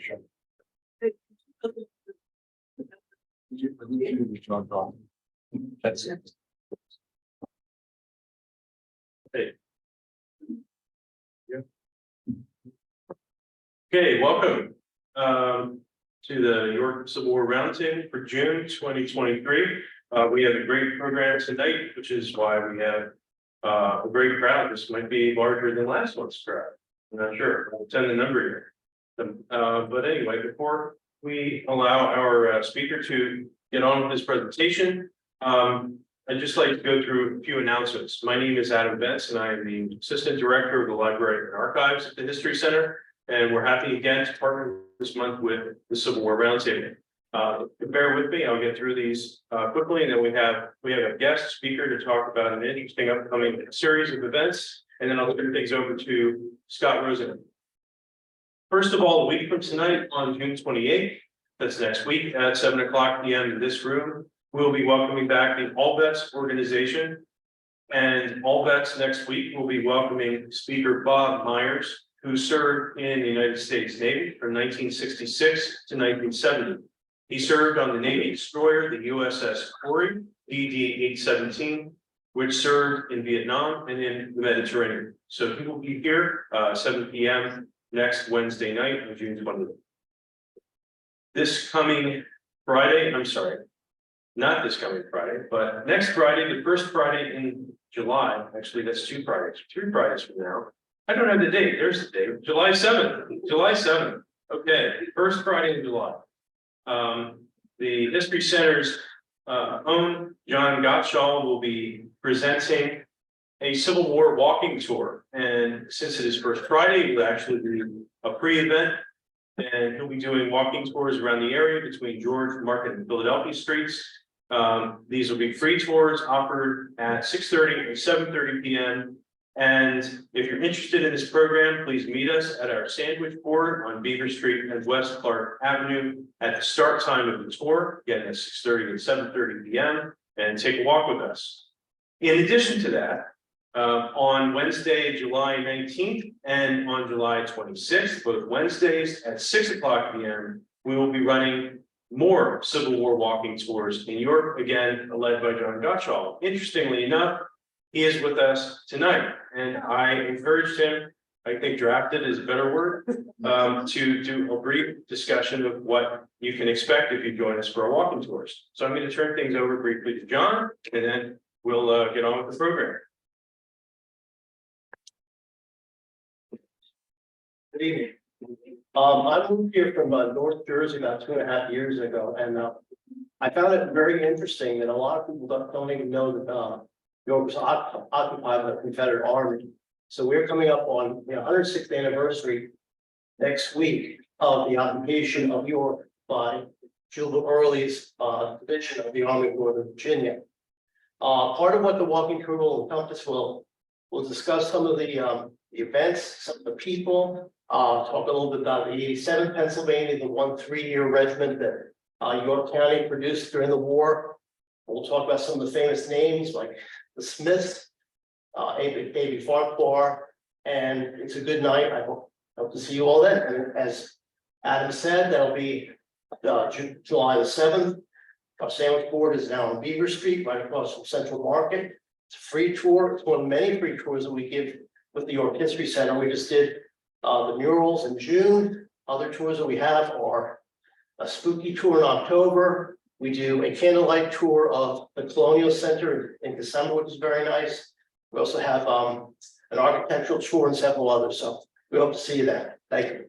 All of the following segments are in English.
presentation. That's it. Hey. Okay, welcome to the York Civil War Roundtable for June 2023. We have a great program tonight, which is why we have a great crowd. This might be larger than last month's crowd. I'm not sure. We'll send the number here. But anyway, before we allow our speaker to get on with his presentation, I'd just like to go through a few announcements. My name is Adam Betts, and I am the Assistant Director of the Library and Archives at the History Center. And we're happy again to partner this month with the Civil War Roundtable. Bear with me, I'll get through these quickly, and then we have a guest speaker to talk about an interesting upcoming series of events, and then I'll turn things over to Scott Rosen. First of all, a week from tonight on June 28th, that's next week at 7:00 p.m. in this room, we'll be welcoming back the All Vets organization. And All Vets next week will be welcoming Speaker Bob Myers, who served in the United States Navy from 1966 to 1970. He served on the Navy destroyer, the USS Corey, DD-817, which served in Vietnam and in the Mediterranean. So he will be here 7 p.m. next Wednesday night on June 20th. This coming Friday, I'm sorry, not this coming Friday, but next Friday, the first Friday in July, actually that's 2 Fridays, 3 Fridays from now. I don't have the date, there's the date, July 7th, July 7th. Okay, first Friday in July. The History Center's own John Gottschall will be presenting a Civil War walking tour. And since it is first Friday, it will actually be a pre-event. And he'll be doing walking tours around the area between George, Market, and Philadelphia streets. These will be free tours offered at 6:30 and 7:30 p.m. And if you're interested in this program, please meet us at our sandwich board on Beaver Street and West Clark Avenue at the start time of the tour, again at 6:30 and 7:30 p.m. and take a walk with us. In addition to that, on Wednesday, July 19th and on July 26th, both Wednesdays at 6:00 p.m., we will be running more Civil War walking tours in York, again, led by John Gottschall. Interestingly enough, he is with us tonight, and I encouraged him, I think drafted is a better word, to do a brief discussion of what you can expect if you join us for our walking tours. So I'm going to turn things over briefly to John, and then we'll get on with the program. Good evening. I moved here from North Jersey about 2.5 years ago, and I found it very interesting that a lot of people don't even know that York was occupied by the Confederate Army. So we're coming up on the 106th anniversary next week of the occupation of York by Gilbert Early's division of the Army of Northern Virginia. Part of what the walking tour will encompass will discuss some of the events, some of the people, talk a little bit about the 87th Pennsylvania, the 1 3-year regiment that York County produced during the war. We'll talk about some of the famous names like the Smiths, A.B. Farquhar, and it's a good night. I hope to see you all then. And as Adam said, that'll be July the 7th. Our sandwich board is now on Beaver Street, right across from Central Market. It's a free tour. It's one of many free tours that we give with the York History Center. We just did the murals in June. Other tours that we have are a spooky tour in October. We do a candlelight tour of the Colonial Center in December, which is very nice. We also have an architectural tour and several others. So we hope to see you then. Thank you.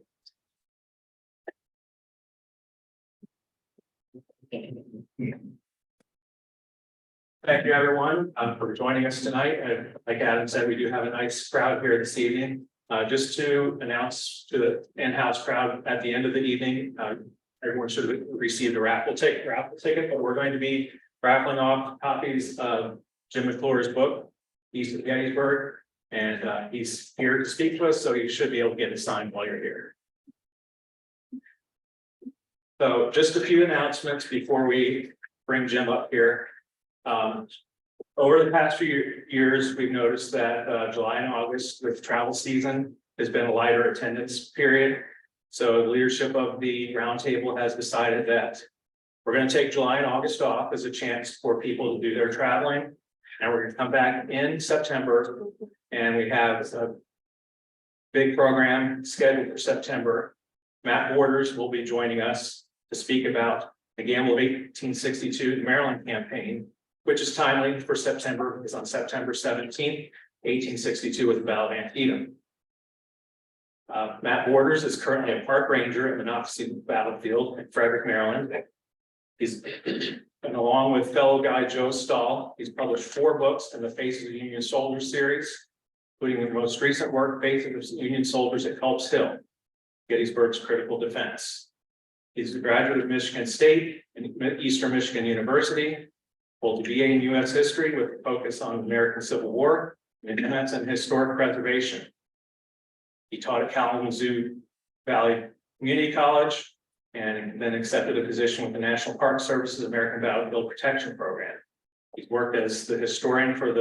Thank you, everyone, for joining us tonight. And like Adam said, we do have a nice crowd here this evening. Just to announce to the in-house crowd at the end of the evening, everyone should have received a raffle ticket, but we're going to be raffling off copies of Jim McClure's book, East of Gettysburg, and he's here to speak to us, so you should be able to get it signed while you're here. So just a few announcements before we bring Jim up here. Over the past few years, we've noticed that July and August with travel season has been a lighter attendance period. So the leadership of the roundtable has decided that we're going to take July and August off as a chance for people to do their traveling. And we're going to come back in September, and we have a big program scheduled for September. Matt Borders will be joining us to speak about the Gamble of 1862, the Maryland campaign, which is timely for September, because on September 17th, 1862 was the Battle of Antietam. Matt Borders is currently a park ranger at Monocacy Battlefield in Frederick, Maryland. He's, and along with fellow guide Joe Stahl, he's published 4 books in the Faces of Union Soldiers series, including the most recent work, Faces of Union Soldiers at Culp's Hill, Gettysburg's Critical Defense. He's a graduate of Michigan State and Eastern Michigan University, holds a BA in U.S. history with a focus on the American Civil War, defense, and historic preservation. He taught at Kalamazoo Valley Community College and then accepted a position with the National Park Service's American Battlefield Protection Program. He's worked as the historian for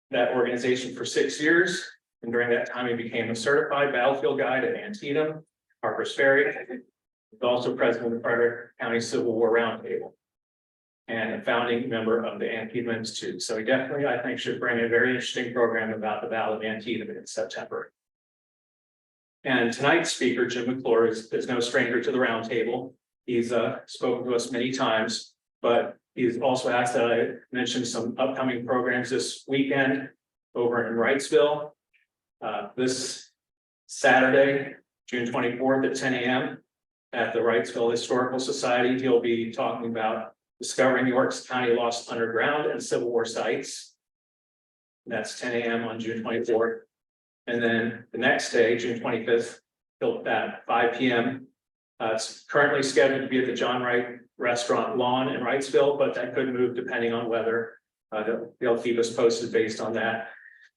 that organization for 6 years, and during that time he became a certified battlefield guide at Antietam, Harper's Ferry. He's also president of the Frederick County Civil War Roundtable and a founding member of the Antietam Institute. So he definitely, I think, should bring a very interesting program about the Battle of Antietam in September. And tonight's speaker, Jim McClure, is no stranger to the roundtable. He's spoken to us many times, but he's also asked that I mention some upcoming programs this weekend over in Wrightsville. This Saturday, June 24th at 10 a.m. at the Wrightsville Historical Society, he'll be talking about discovering York County lost underground and Civil War sites. That's 10 a.m. on June 24th. And then the next day, June 25th, at 5 p.m. It's currently scheduled to be at the John Wright Restaurant Lawn in Wrightsville, but that could move depending on weather. They'll keep us posted based on that.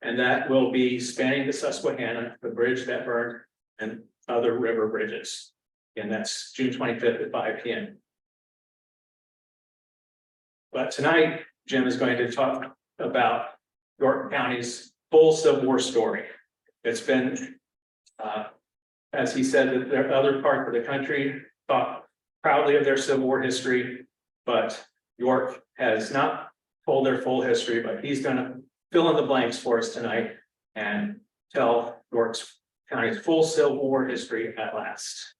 And that will be spanning the Susquehanna, the bridge that burned, and other river bridges. And that's June 25th at 5 p.m. But tonight, Jim is going to talk about York County's full Civil War story. It's been, as he said, that there are other parts of the country talk proudly of their Civil War history, but York has not told their full history, but he's going to fill in the blanks for us tonight and tell York County's full Civil War history at last.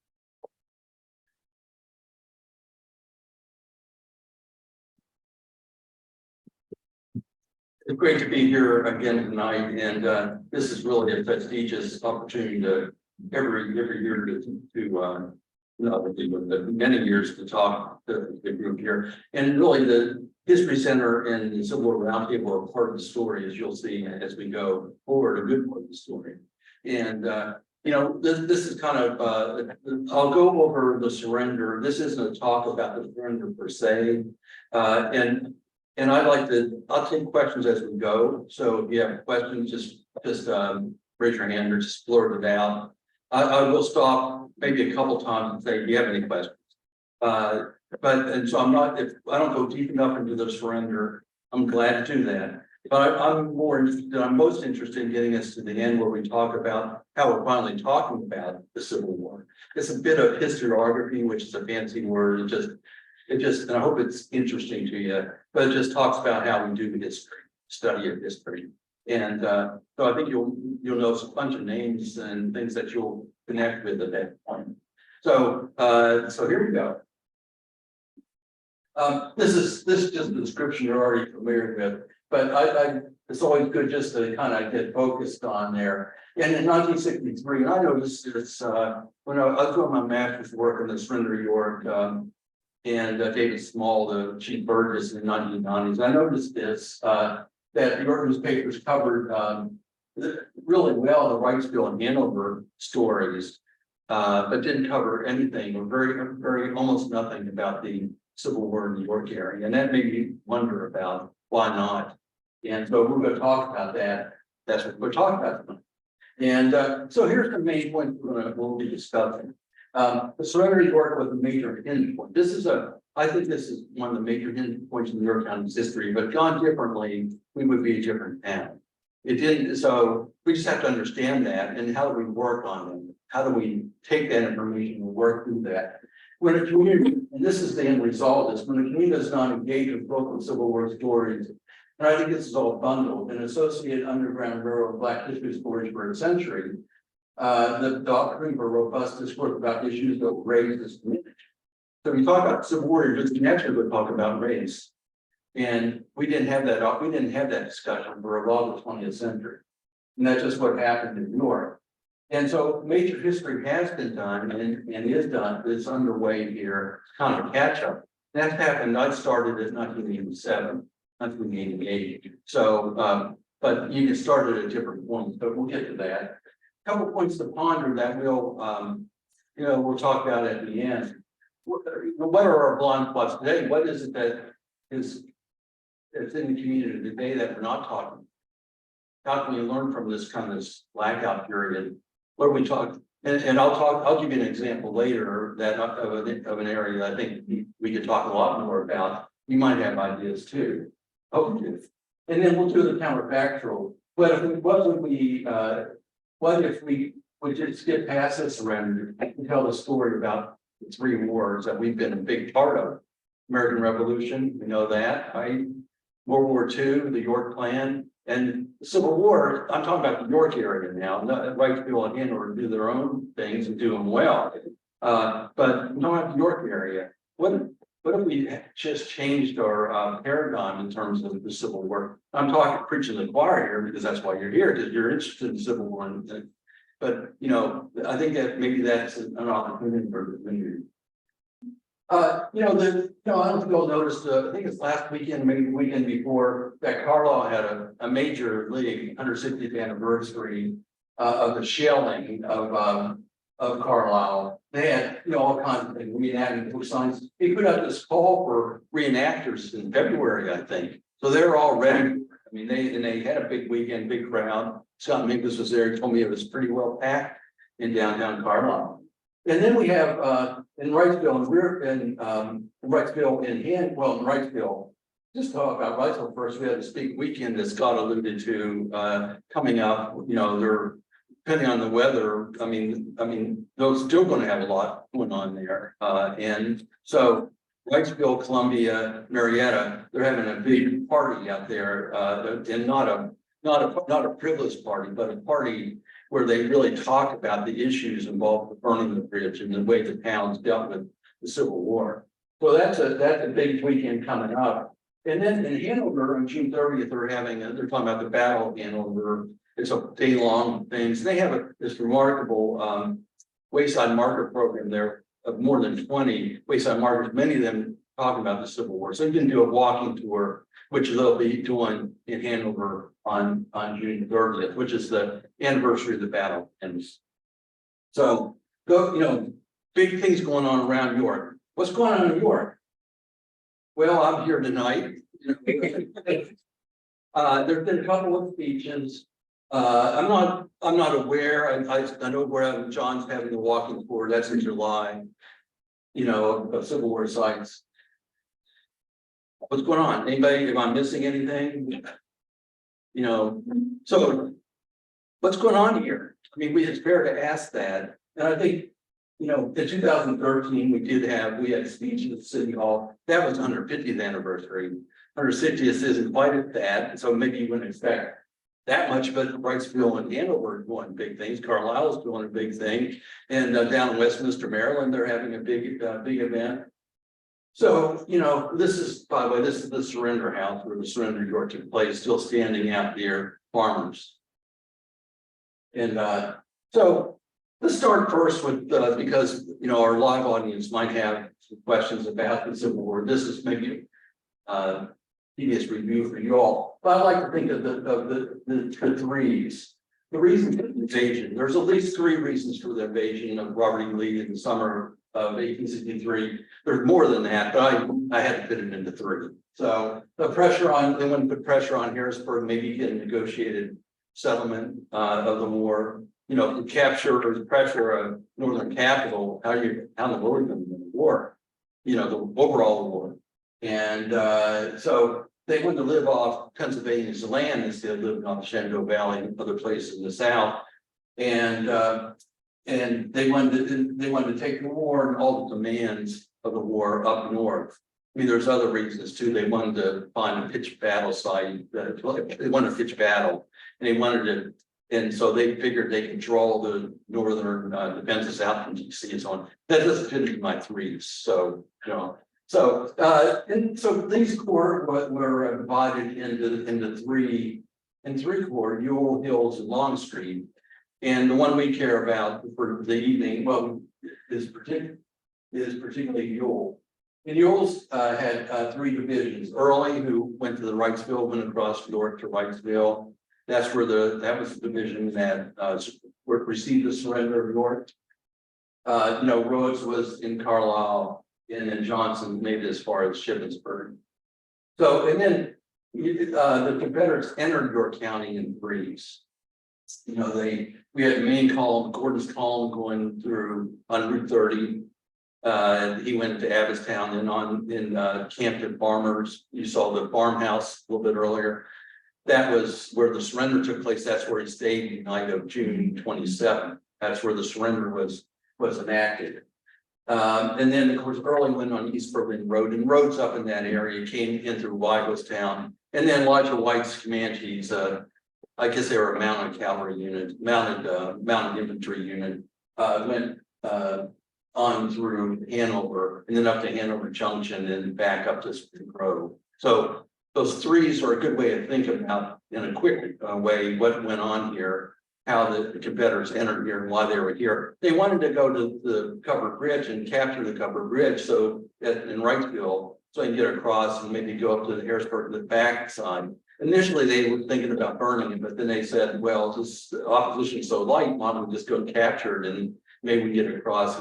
It's great to be here again tonight, and this is really a prestigious opportunity to every year to not only with many years to talk to the group here. And really the History Center and the Civil War Roundtable are part of the story, as you'll see as we go forward, a good part of the story. And you know, this is kind of I'll go over the surrender. This isn't a talk about the surrender per se, and I'll take questions as we go. So if you have questions, just raise your hand or just blurt it out. I will stop maybe a couple times and say, do you have any questions? And so if I don't go deep enough into the surrender, I'm glad to do that. But I'm most interested in getting us to the end where we talk about how we're finally talking about the Civil War. It's a bit of historiography, which is a fancy word. It just, and I hope it's interesting to you, but it just talks about how we do history, study of history. And so I think you'll know a bunch of names and things that you'll connect with at that point. So here we go. This is just a description you're already familiar with, but it's always good just to kind of get focused on there. And in 1963, and I noticed this when I was doing my master's work in the surrender of York, and David Small, the chief burgess in the 1990s. I noticed this, that the York newspapers covered really well the Wrightsville and Hanover stories, but didn't cover anything or very almost nothing about the Civil War in the York area. And that made me wonder about why not. And so we're going to talk about that. That's what we're talking about tonight. And so here's the main point we'll be discussing. The surrender of York was a major hinge point. I think this is one of the major hinge points in New York County's history, but gone differently, we would be a different town. It didn't, so we just have to understand that and how do we work on them. how do we take that information and work through that? When a community, and this is the end result, is when a community does not engage with local Civil War stories, and I think this is all bundled, and associated underground railroad black history stories for a century, the opportunity for robust discourse about issues that raise this community. So we talk about Civil War, you're just naturally would talk about race. And we didn't have that discussion for a lot of the 20th century. And that's just what happened in New York. And so major history has been done and is done, it's underway here, kind of a catch up. That happened, I started in 1987, 1988. So, but you can start at a different point, but we'll get to that. A couple points to ponder that we'll talk about at the end. What are our blind spots today? What is it that is in the community today that we're not talking? How can we learn from this kind of blackout period? What are we talking? And I'll give you an example later that of an area that I think we could talk a lot more about. You might have ideas too. Okay. And then we'll do the counterfactual. What if we would just get past this surrender and tell the story about the three wars that we've been a big part of? American Revolution, we know that, right? World War II, the York Plan, and the Civil War. I'm talking about the York area now. Not Wrightsville and Hanover do their own things and do them well. But we don't have the York area. What if we just changed our paradigm in terms of the Civil War? I'm talking preaching the choir here because that's why you're here, because you're interested in the Civil War. But I think that maybe that's an opportunity for the community. I don't know if you all noticed, I think it's last weekend, maybe the weekend before, that Carlisle had a major league 160th anniversary of the shelling of Carlisle. They had all kinds of things, reenacting signs. He put up this call for reenactors in February, I think. So they're all ready. I mean, they had a big weekend, big crowd. Scott Minkus was there. He told me it was pretty well packed in downtown Carlisle. And then we have in Wrightsville, in Wrightsville, just talk about Wrightsville first. We had this big weekend that Scott alluded to coming up. They're depending on the weather. I mean, they're still going to have a lot going on there. And so Wrightsville, Columbia, Marietta, they're having a big party out there, and not a privileged party, but a party where they really talk about the issues involved with burning the bridge and the way the towns dealt with the Civil War. So that's a big weekend coming up. And then in Hanover on June 30th, they're talking about the Battle of Hanover. It's a day-long thing. So they have this remarkable wayside marker program there of more than 20 wayside markers, many of them talking about the Civil War. So you can do a walking tour, which they'll be doing in Hanover on June 30th, which is the anniversary of the battle. And so big things going on around York. What's going on in York? Well, I'm here tonight. There've been a couple of speeches. I'm not aware. I know where John's having a walking tour. That's in July. Of Civil War sites. What's going on? Anybody? Am I missing anything? So what's going on here? I mean, it's fair to ask that. And I think, in 2013, we had a speech at the City Hall. That was 150th anniversary. 160th isn't quite at that. So maybe you wouldn't expect that much, but Wrightsville and Hanover are doing big things. Carlisle is doing a big thing. And down in Westminster, Maryland, they're having a big event. So, this is, by the way, this is the surrender house where the surrender York took place, still standing out there, farmers. And so let's start first with, because, our live audience might have some questions about the Civil War. This is maybe tedious review for you all, but I like to think of the threes. The reason for the invasion, there's at least three reasons for the invasion of Robert E. Lee in the summer of 1863. There's more than that, but I had to fit it into three. So they want to put pressure on Harrisburg, maybe get a negotiated settlement of the war. To capture or the pressure of Northern capital. How in the world are you going to win the war? The overall war. And so they wanted to live off Pennsylvania's land instead of living off the Shenandoah Valley and other places in the South. And And they wanted to take the war and all the demands of the war up north. I mean, there's other reasons too. They wanted to find a pitched battle site. They wanted a pitched battle, and they wanted to. And so they figured they could draw the northern defenses out from DC and so on. That doesn't fit into my threes. So, you know, and so these corps were divided into three corps: Ewell, Hills, and Longstreet. And the one we care about for the evening, well, is particularly Ewell. And Ewell's had 3 divisions. Early, who went to the Wrightsville, went across York to Wrightsville. That's where that was the division that received the surrender of York. Rhodes was in Carlisle, and then Johnson made it as far as Shippensburg. So, and then the Confederates entered York County in threes. We had the main column, Gordon's column, going through on Route 30. He went to Abbottstown, and in Campton Farmers. You saw the farmhouse a little bit earlier. That was where the surrender took place. That's where he stayed the night of June 27th. That's where the surrender was enacted. And then, of course, Early went on East Berlin Road, and roads up in that area came in through Weigelstown. And then Elijah White's Comanches, I guess they were a mounted cavalry unit, mounted infantry unit, went on through Hanover, and then up to Hanover Junction, and back up to Spring Grove. So those threes are a good way to think about, in a quick way, what went on here, how the Confederates entered here, and why they were here. They wanted to go to the Covered Bridge and capture the Covered Bridge, so in Wrightsville, so they can get across and maybe go up to the Harrisburg, the back side. Initially, they were thinking about burning it, but then they said, well, this opposition is so light, why don't we just go capture it, and maybe we get across.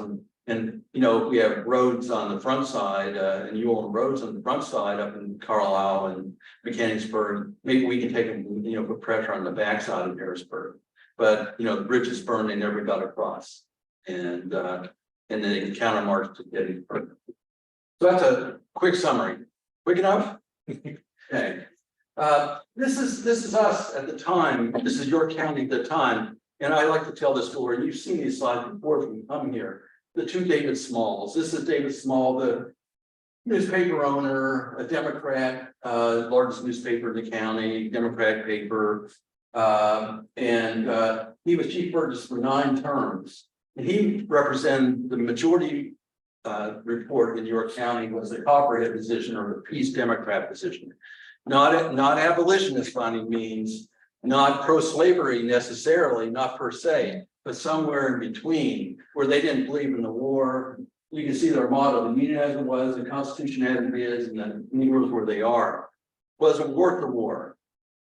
And we have roads on the front side, and Ewell and roads on the front side up in Carlisle and Mechanicsburg. Maybe we can take them, put pressure on the back side of Harrisburg. But the bridge is burned, they never got across. And then they counter march to Gettysburg. So that's a quick summary. Quick enough? Okay. This is us at the time. This is York County at the time. And I like to tell this story. And you've seen these slides before from coming here. The 2 David Smalls. This is David Small, the newspaper owner, a Democrat, largest newspaper in the county, Democrat paper. And he was chief burgess for 9 terms. And he represented the majority report in York County was the Copperhead position, or the Peace Democrat position. Not abolitionist by any means, not pro-slavery necessarily, not per se, but somewhere in between, where they didn't believe in the war. You can see their motto: the Union as it was, the Constitution as it is, and the Negroes where they are. Wasn't worth the war.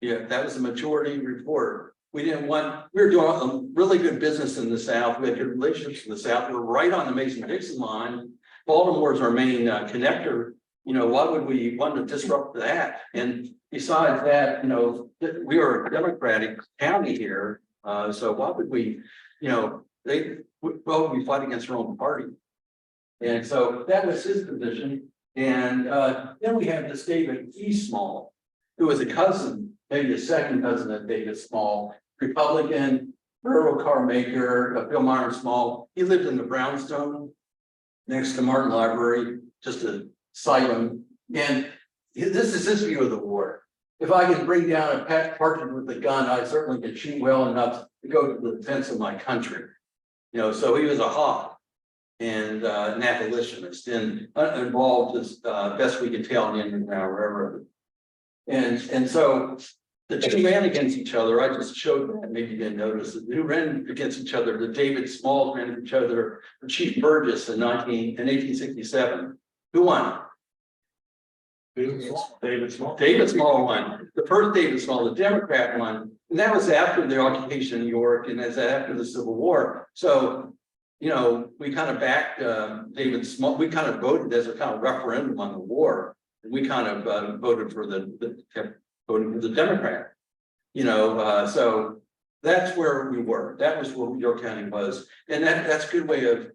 Yeah, that was the majority report. We were doing really good business in the South. We had good relationships in the South. We were right on the Mason-Dixon line. Baltimore is our main connector. Why would we want to disrupt that? And besides that, we are a Democratic county here. So why would we, we fight against our own party? And so that was his position. And then we have this David E. Small, who was a cousin, maybe a second cousin of David Small, Republican, railroad car maker, Bill Myron Small. He lived in the Brownstone next to Martin Library, just to cite him. And this is his view of the war. If I can bring down a partridge with a gun, I certainly can shoot well enough to go to the defense of my country. So he was a hawk and an abolitionist, and involved, as best we can tell, in the Underground Railroad. And so the two ran against each other. I just showed that, maybe you didn't notice it. Who ran against each other? The David Smalls ran against each other for Chief Burgess in 1867. Who won? David Small. David Small won. The first David Small, the Democrat won. And that was after the occupation of New York, and that's after the Civil War. So, we kind of backed David Small. We kind of voted as a kind of referendum on the war. We kind of voted for the Democrat. So that's where we were. That was where York County was, and that's a good way of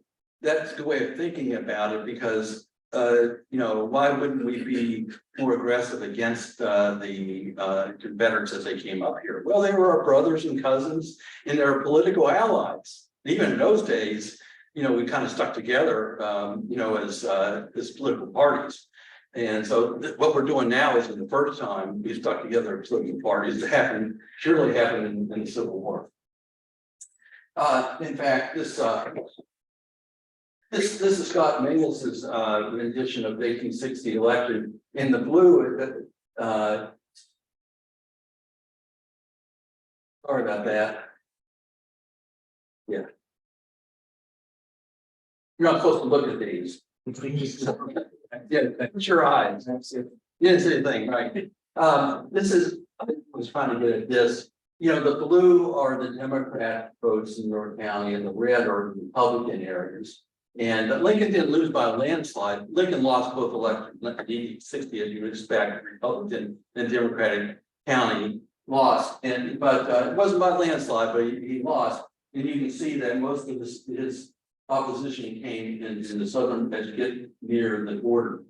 thinking about it, because why wouldn't we be more aggressive against the Confederates as they came up here? Well, they were our brothers and cousins, and they're political allies. Even in those days, we kind of stuck together, as political parties. And so what we're doing now is for the first time we stuck together as political parties. It surely happened in the Civil War. In fact, this is Scott Mingles' rendition of the 1860 election. In the blue, sorry about that. Yeah. You're not supposed to look at these. Yeah, put your eyes. You didn't see anything, right? This is, I was trying to get at this. The blue are the Democrat votes in York County, and the red are the Republican areas. And Lincoln didn't lose by a landslide. Lincoln lost both elections. 1860, as you would expect, Republican and Democratic county lost, but it wasn't by a landslide, but he lost. And you can see that most of his opposition came in the southern, as you get near the border.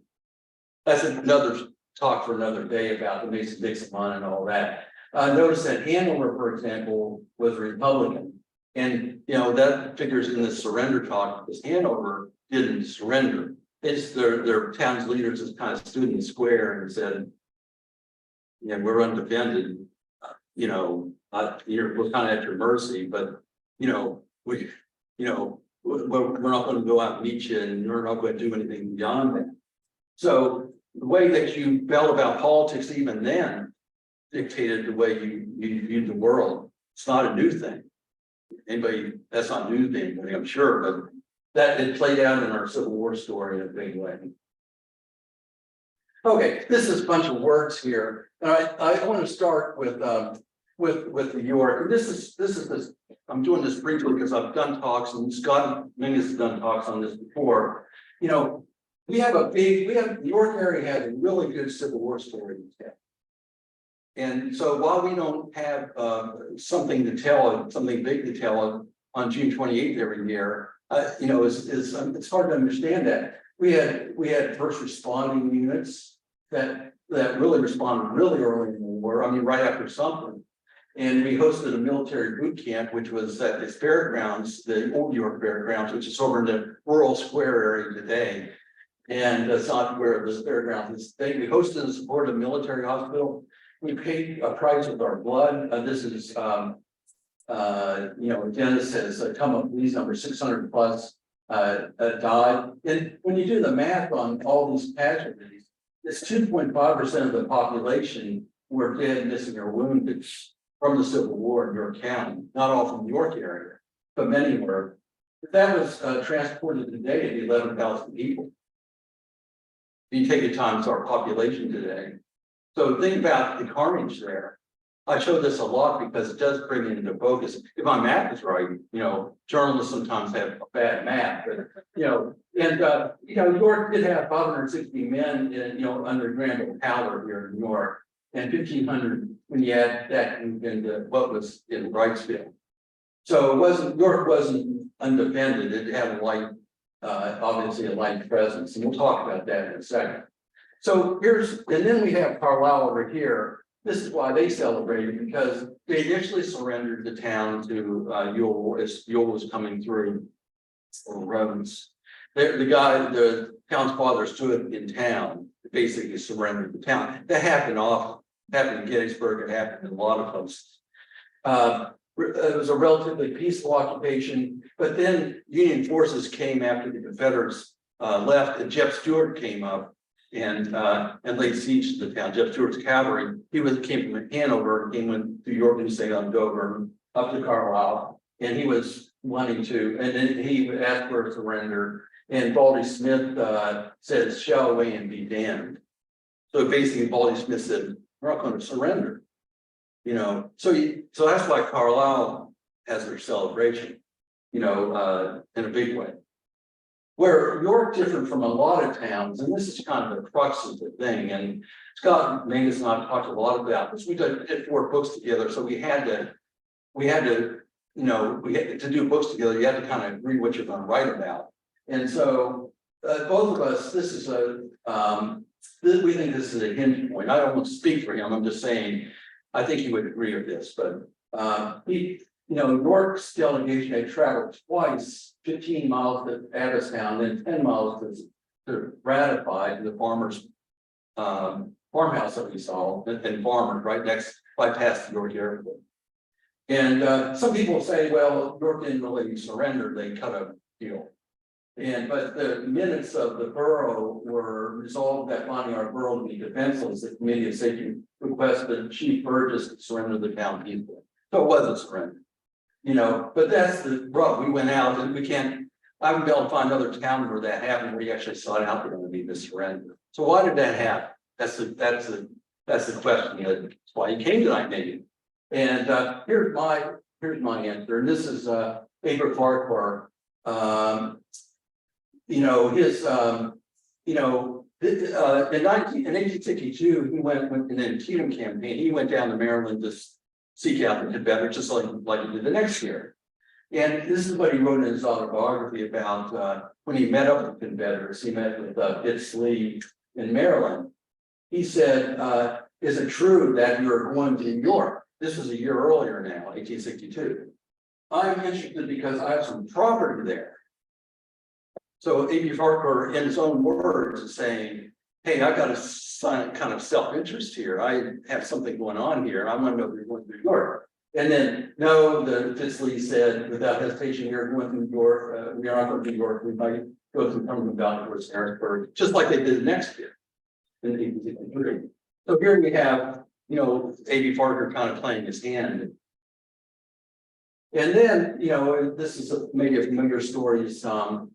That's another talk for another day about the Mason-Dixon line and all that. Notice that Hanover, for example, was Republican. And, that figures in the surrender talk, because Hanover didn't surrender. It's their town's leaders just kind of stood in the square and said, yeah, we're undefended. We're kind of at your mercy, but, we're not going to go out and meet you, and we're not going to do anything beyond that. So the way that you felt about politics even then dictated the way you viewed the world. It's not a new thing. That's not new thing, I'm sure, but that it played out in our Civil War story in a big way. Okay, this is a bunch of words here. I want to start with New York. And this is I'm doing this briefly because I've done talks, and Scott Mingus has done talks on this before. We have New York area has a really good Civil War story in town. And so while we don't have something to tell, something big to tell on June 28th every year, it's hard to understand that. We had first responding units that really responded really early in the war. I mean, right after something. And we hosted a military boot camp, which was at the fairgrounds, the old New York fairgrounds, which is over in the Rural Square area today. And that's not where the fairgrounds is today. We hosted and supported a military hospital. We paid a price with our blood. This is, Dennis says, come up, police number 600 plus died. And when you do the math on all these casualties, it's 2.5% of the population were dead, missing, or wounded from the Civil War in York County. Not all from the York area, but many were. If that was transported today, it'd be 11,000 people. If you take it times our population today. So think about the carnage there. I show this a lot because it does bring it into focus. If my math is right, journalists sometimes have bad math, but York did have 560 men, under Granville Powder here in New York, and 1,500 when you add that into what was in Wrightsville. So York wasn't undefended. It had obviously a light presence, and we'll talk about that in a second. So and then we have Carlisle over here. This is why they celebrated, because they initially surrendered the town to Ewell as Ewell was coming through roads. The town's father stood in town, basically surrendered the town. That happened in Gettysburg, it happened in a lot of places. It was a relatively peaceful occupation, but then Union forces came after the Confederates left, and Jeff Stewart came up and laid siege to the town. Jeff Stewart's cavalry, came from Hanover, came through York, New Salem, Dover, up to Carlisle, and he was wanting to, and then he would ask for a surrender, and Baldy Smith says, "Shall away and be damned." So basically, Baldy Smith said, "We're not going to surrender." So that's why Carlisle has their celebration, in a big way. Where York different from a lot of towns, and this is kind of the crux of the thing, and Scott Mangus and I talked a lot about this. We did 4 books together, so we had to do books together. You had to kind of agree what you're going to write about. And so both of us, we think this is a hinge point. I don't want to speak for him. I'm just saying, I think he would agree with this, but York's delegation had traveled twice, 15 miles to Abbottstown, then 10 miles to ratify the farmers. Farmhouse that we saw and farmers right past the York airport. And some people say, well, York didn't really surrender, they cut a deal. But the minutes of the borough were resolved that finding our borough to be defenseless, the committee of safety requested Chief Burgess to surrender the town people. So it wasn't surrender. But that's the rub. We went out and I haven't been able to find other towns where that happened, where you actually sought out they're going to be the surrender. So why did that happen? That's the question. That's why you came tonight, maybe. And here's my answer. And this is Abel Farquhar. In 1862, he went in the Antietam campaign. He went down to Maryland to seek out the Confederates, just like he did the next year. And this is what he wrote in his autobiography about when he met up with the Confederates. He met with Fitz Lee in Maryland. He said, "Is it true that you're going to New York?" This was a year earlier now, 1862. "I'm interested because I have some property there." So A.B. Farquhar, in his own words, is saying, "Hey, I've got a kind of self-interest here. I have something going on here. I want to know if you're going to New York." And then, no, the Fitz Lee said, without hesitation, "You're going to New York. We are not going to New York. We might go to Cumberland Valley towards Harrisburg," just like they did next year in 1863. So here we have, A.B. Farquhar kind of playing his hand. And then, this is maybe a familiar story to some.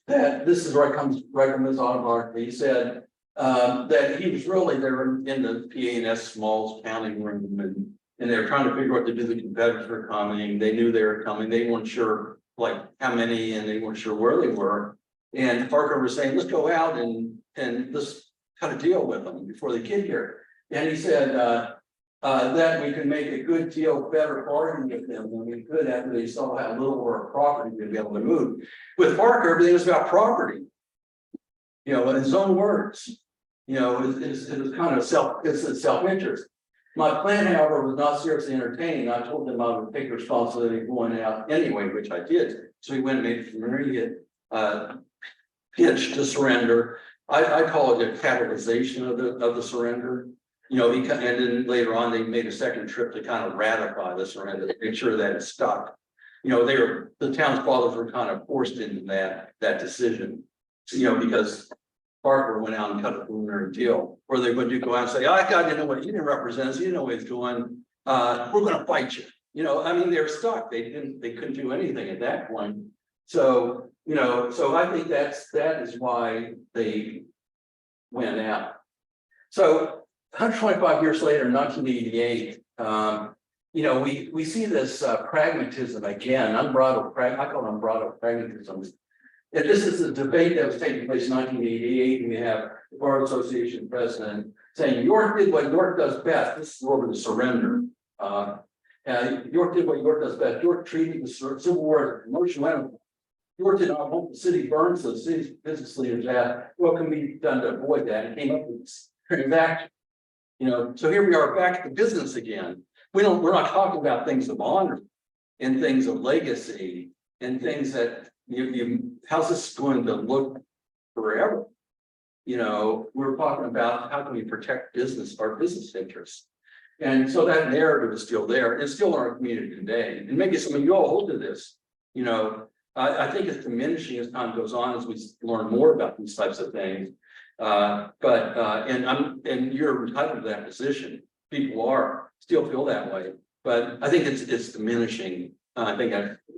That this is where it comes right from his autobiography. He said that he was really there in the PA&S Smalls counting room, and they were trying to figure out what to do. The Confederates were coming. They knew they were coming. They weren't sure like how many, and they weren't sure where they were. And Farquhar was saying, "Let's go out and let's cut a deal with them before they get here." And he said that we could make a good deal, better bargain with them than we could after they saw how little or property we'd be able to move. With Farquhar, everything was about property. In his own words, it was kind of self-interest. My plan, however, was not seriously entertaining. I told them I would take responsibility of going out anyway, which I did. So he went and made an immediate pitch to surrender. I call it a catalyzation of the surrender. And then later on, they made a second trip to kind of ratify the surrender, to make sure that it stuck. The town's fathers were kind of forced into that decision, because Farquhar went out and cut a preliminary deal, or they would go out and say, "I didn't know what he didn't represent us. You know what he's doing. We're going to fight you." They're stuck. They couldn't do anything at that point. So, so I think that is why they went out. So 125 years later, in 1988, we see this pragmatism again, I call it unbridled pragmatism. And this is a debate that was taking place in 1988, and we have the Bar Association president saying, "York did what York does best." This is over the surrender. York did what York does best. York treated the Civil War as a promotional enterprise. York did not want the city burned, so the city's business leaders asked, "What can be done to avoid that?" And came up with this transaction. So here we are back to business again. We're not talking about things of honor and things of legacy and things that how's this going to look forever? We're talking about how can we protect our business interests. And so that narrative is still there. It's still in our community today. And maybe some of you all hold to this. I think it's diminishing as time goes on, as we learn more about these types of things. And you're entitled to that position. People still feel that way, but I think it's diminishing. I think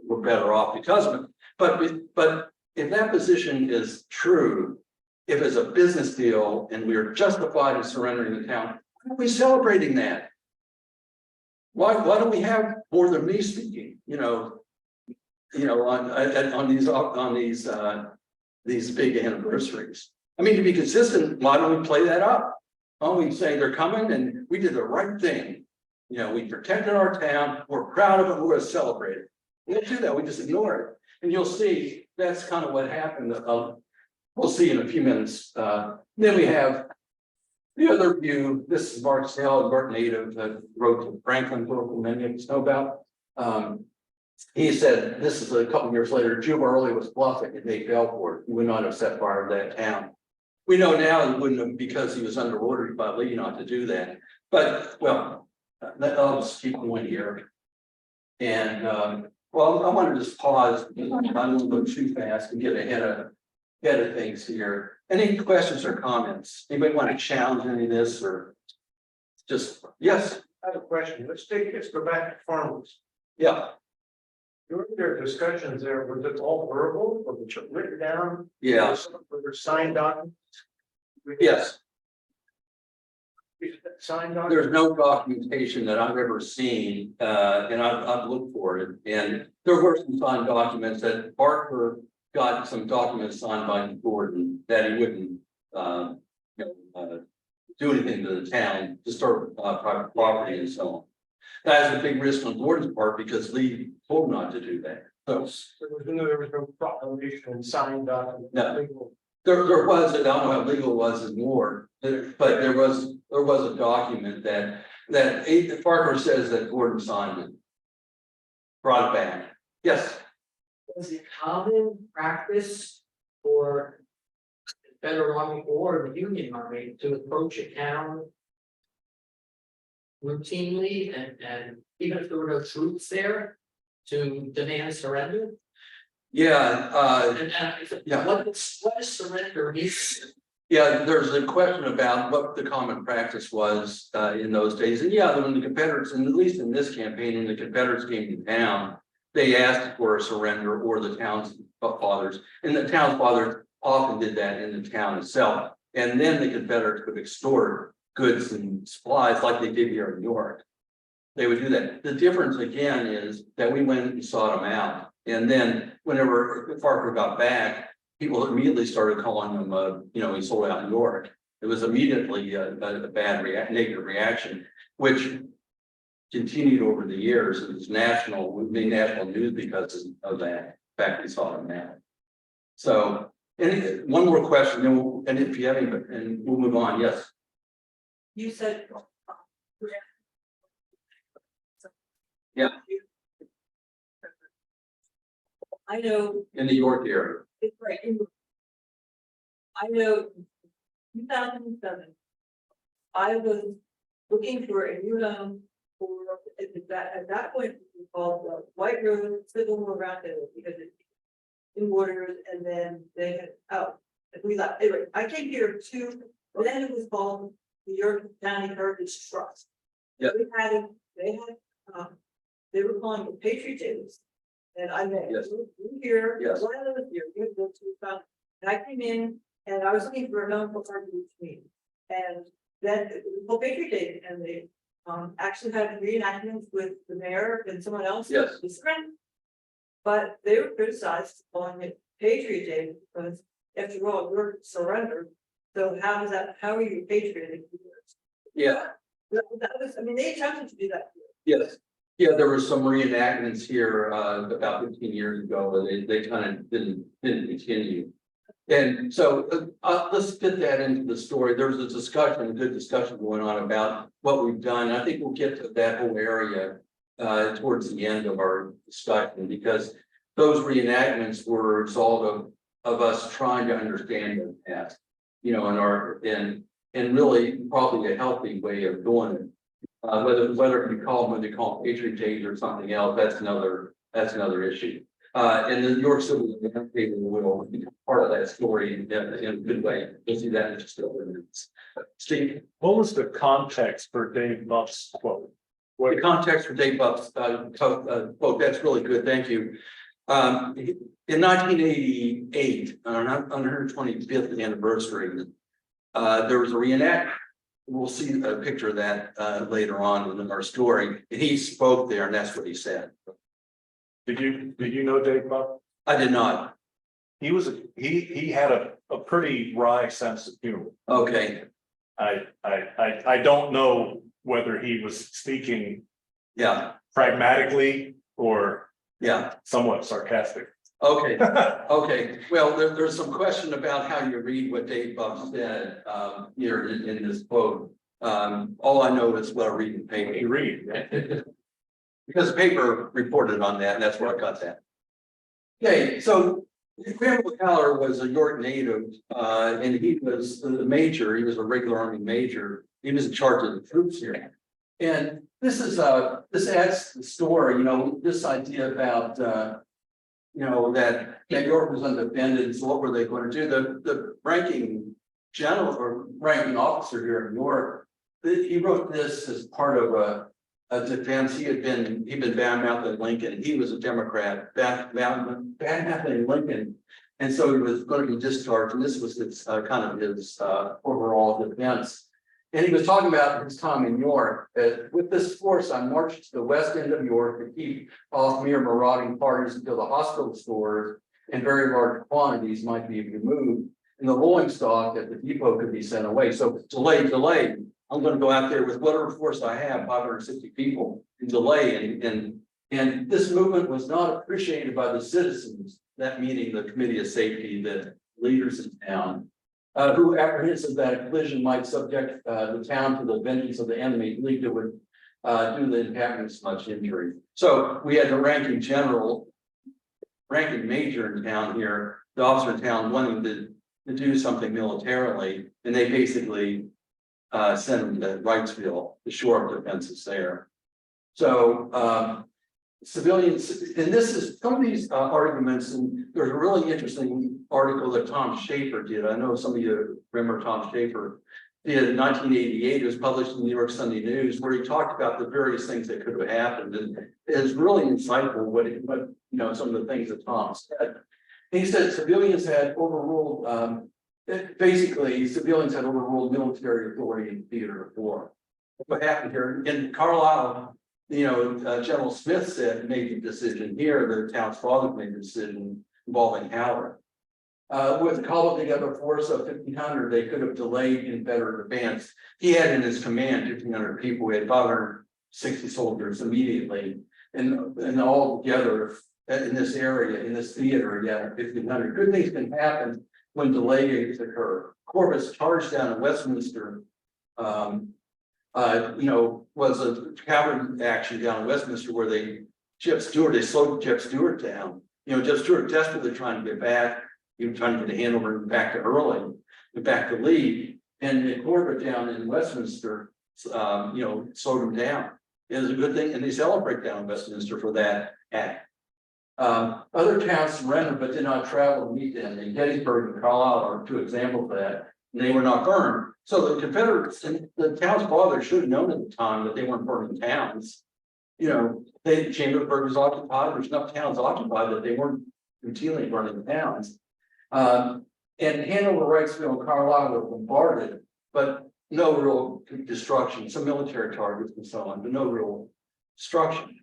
we're better off because of it. But if that position is true, if it's a business deal and we're justified in surrendering the town, why are we celebrating that? Why don't we have more than me speaking? On these big anniversaries. I mean, to be consistent, why don't we play that up? Why don't we say they're coming and we did the right thing? We protected our town. We're proud of it. We're going to celebrate it. We don't do that. We just ignore it. And you'll see that's kind of what happened. We'll see in a few minutes. Then we have The other view, this is Mark Snell, Mark native, that wrote to Franklin, local many of us know about. He said, this is a couple years later, Jim Early was bluffing and they fell for it. He would not have set fire to that town. We know now he wouldn't have because he was under order by Lee not to do that. But, well, I'll just keep going here. And, well, I want to just pause, because I don't want to go too fast and get ahead of things here. Any questions or comments? Anybody want to challenge any of this or just, yes, I have a question. Let's go back to farmers. yeah, During their discussions there, was it all verbal or was it written down? yeah, Were there signed documents? yes. Signed documents? There's no documentation that I've ever seen, and I've looked for it, and there were some signed documents that Barker got some documents signed by Gordon that he wouldn't, do anything to the town, disturb private property and so on. That is a big risk on Gordon's part because Lee told him not to do that. So There was no proclamation and signed document. No. there was, I don't know how legal it was anymore, but there was a document that Parker says that Gordon signed it. Brought it back. Yes, Was it common practice for the federal army or the Union Army to approach a town routinely and even if there were no troops there to demand surrender? yeah, yeah. What is surrender mean? Yeah, there's a question about what the common practice was in those days. And yeah, when the Confederates, and at least in this campaign, when the Confederates came to town, they asked for a surrender or the town's fathers. And the town's fathers often did that in the town itself. And then the Confederates would extort goods and supplies like they did here in New York. They would do that. The difference again is that we went and sought them out. And then whenever Parker got back, people immediately started calling him, he sold out New York. It was immediately a bad negative reaction, which continued over the years. It was we made national news because of that. In fact, we saw him now. So, one more question, and if you have any, and we'll move on. Yes. You said. Yeah. I know, In the York area. it's right. I know 2007. I was looking for a new home for, at that point, it was called the White Rose Civil War Roundtable because it's in borders and then they had, we left. Anyway, I came here then it was called the York County Heritage Trust. Yeah. They were calling it Patriot Days. And I met Yes. you here, Yes. when I was here, and I came in and I was looking for a home for our group meeting. And then it was called Patriot Days and they actually had reenactments with the mayor and someone else. Yes. His friend. But they were criticized calling it Patriot Day because after all, you're surrendered. So how are you patriotic? Yeah. That was, they attempted to do that. Yes. Yeah, there were some reenactments here about 15 years ago, but they kind of didn't continue. And so let's fit that into the story. There was a good discussion going on about what we've done. I think we'll get to that whole area towards the end of our discussion because those reenactments were a result of us trying to understand the past, and really probably a healthy way of doing it. Whether you call them Patriot Days or something else, that's another issue. And the New York Civil Roundtable will become part of that story in a good way. We'll see that in just a couple of minutes. Steve, What was the context for Dave Buff's quote? the context for Dave Buff's quote, that's really good. Thank you. In 1988, on our 125th anniversary, there was a reenactment. We'll see a picture of that later on in our story. He spoke there, and that's what he said. Did you know Dave Buff? I did not. He had a pretty wry sense of humor. Okay. I don't know whether he was speaking Yeah. pragmatically or Yeah. somewhat sarcastic. Okay, okay, well, there's some question about how you read what Dave Buck said, here in this quote. All I know is what I read in the paper. You read. Because the paper reported on that, and that's where I got that. Okay, so Graham McClure was a York native, and he was the major, he was a regular Army major. He was in charge of the troops here. And this adds to the story, this idea about, that York was undefended, so what were they going to do? The ranking general or ranking officer here in York, he wrote this as part of a defense. He'd been badmouthed in Lincoln. He was a Democrat, badmouthed in Lincoln. And so he was going to be discharged, and this was his kind of his overall defense. And he was talking about his time in York. With this force, I marched to the west end of York to keep off mere marauding parties until the hospital stores in very large quantities might be removed, and the rolling stock at the depot could be sent away. So delay. I'm going to go out there with whatever force I have, 560 people, and delay. And this movement was not appreciated by the citizens. That meaning the Committee of Safety, the leaders in town. Who apprehensive that a collision might subject the town to the vengeance of the enemy, believed it would do the inhabitants much injury. So we had the ranking major in town here, the officer in town wanting to do something militarily, and they basically sent him to Wrightsville to shore up defenses there. So civilians, and this is some of these arguments, and there's a really interesting article that Tom Schaefer did. I know some of you remember Tom Schaefer did in 1988. It was published in the New York Sunday News, where he talked about the various things that could have happened, and it's really insightful what some of the things that Tom said. He said civilians had overruled. Basically, civilians had overruled military authority in theater of war. What happened here in Carlisle? General Smith made the decision here. The town's father made the decision involving Howard. With calling together a force of 1,500, they could have delayed in better advance. He had in his command 1,500 people. We had 560 soldiers immediately, and all together in this area, in this theater, 1,500. Good things can happen when delays occur. Corvus charged down in Westminster. Was a cavalry action down in Westminster where they slowed Jeb Stuart down. Jeb Stuart desperately trying to get back. He was trying to get a handover back to Early, back to Lee, and the Corvus down in Westminster, slowed him down. It was a good thing, and they celebrate down in Westminster for that act. Other towns surrendered but did not travel to meet them. In Gettysburg and Carlisle are two examples of that. And they were not burned. So the Confederates and the town's father should have known at the time that they weren't burning towns. Chambersburg was occupied. There's enough towns occupied that they weren't routinely burning towns. And Hanover, Wrightsville, and Carlisle were bombarded, but no real destruction. Some military targets and so on, but no real destruction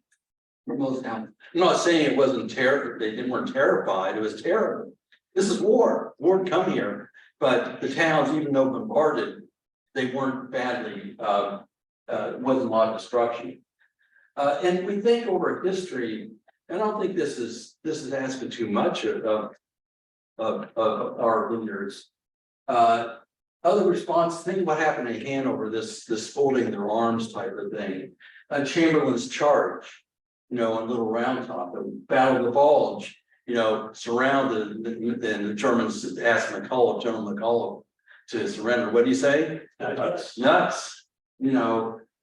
for most towns. I'm not saying it wasn't terrible. They weren't terrified. It was terrible. This is war. War had come here. But the towns, even though bombarded, they weren't badly, wasn't a lot of destruction. And we think over history, and I don't think this is asking too much of our leaders. Other response, think what happened in Hanover, this folding their arms type of thing. Chamberlain's charge, on Little Round Top, the Battle of the Bulge. Surrounded, and the Germans asked General McCulloch to surrender. What do you say? Nuts. And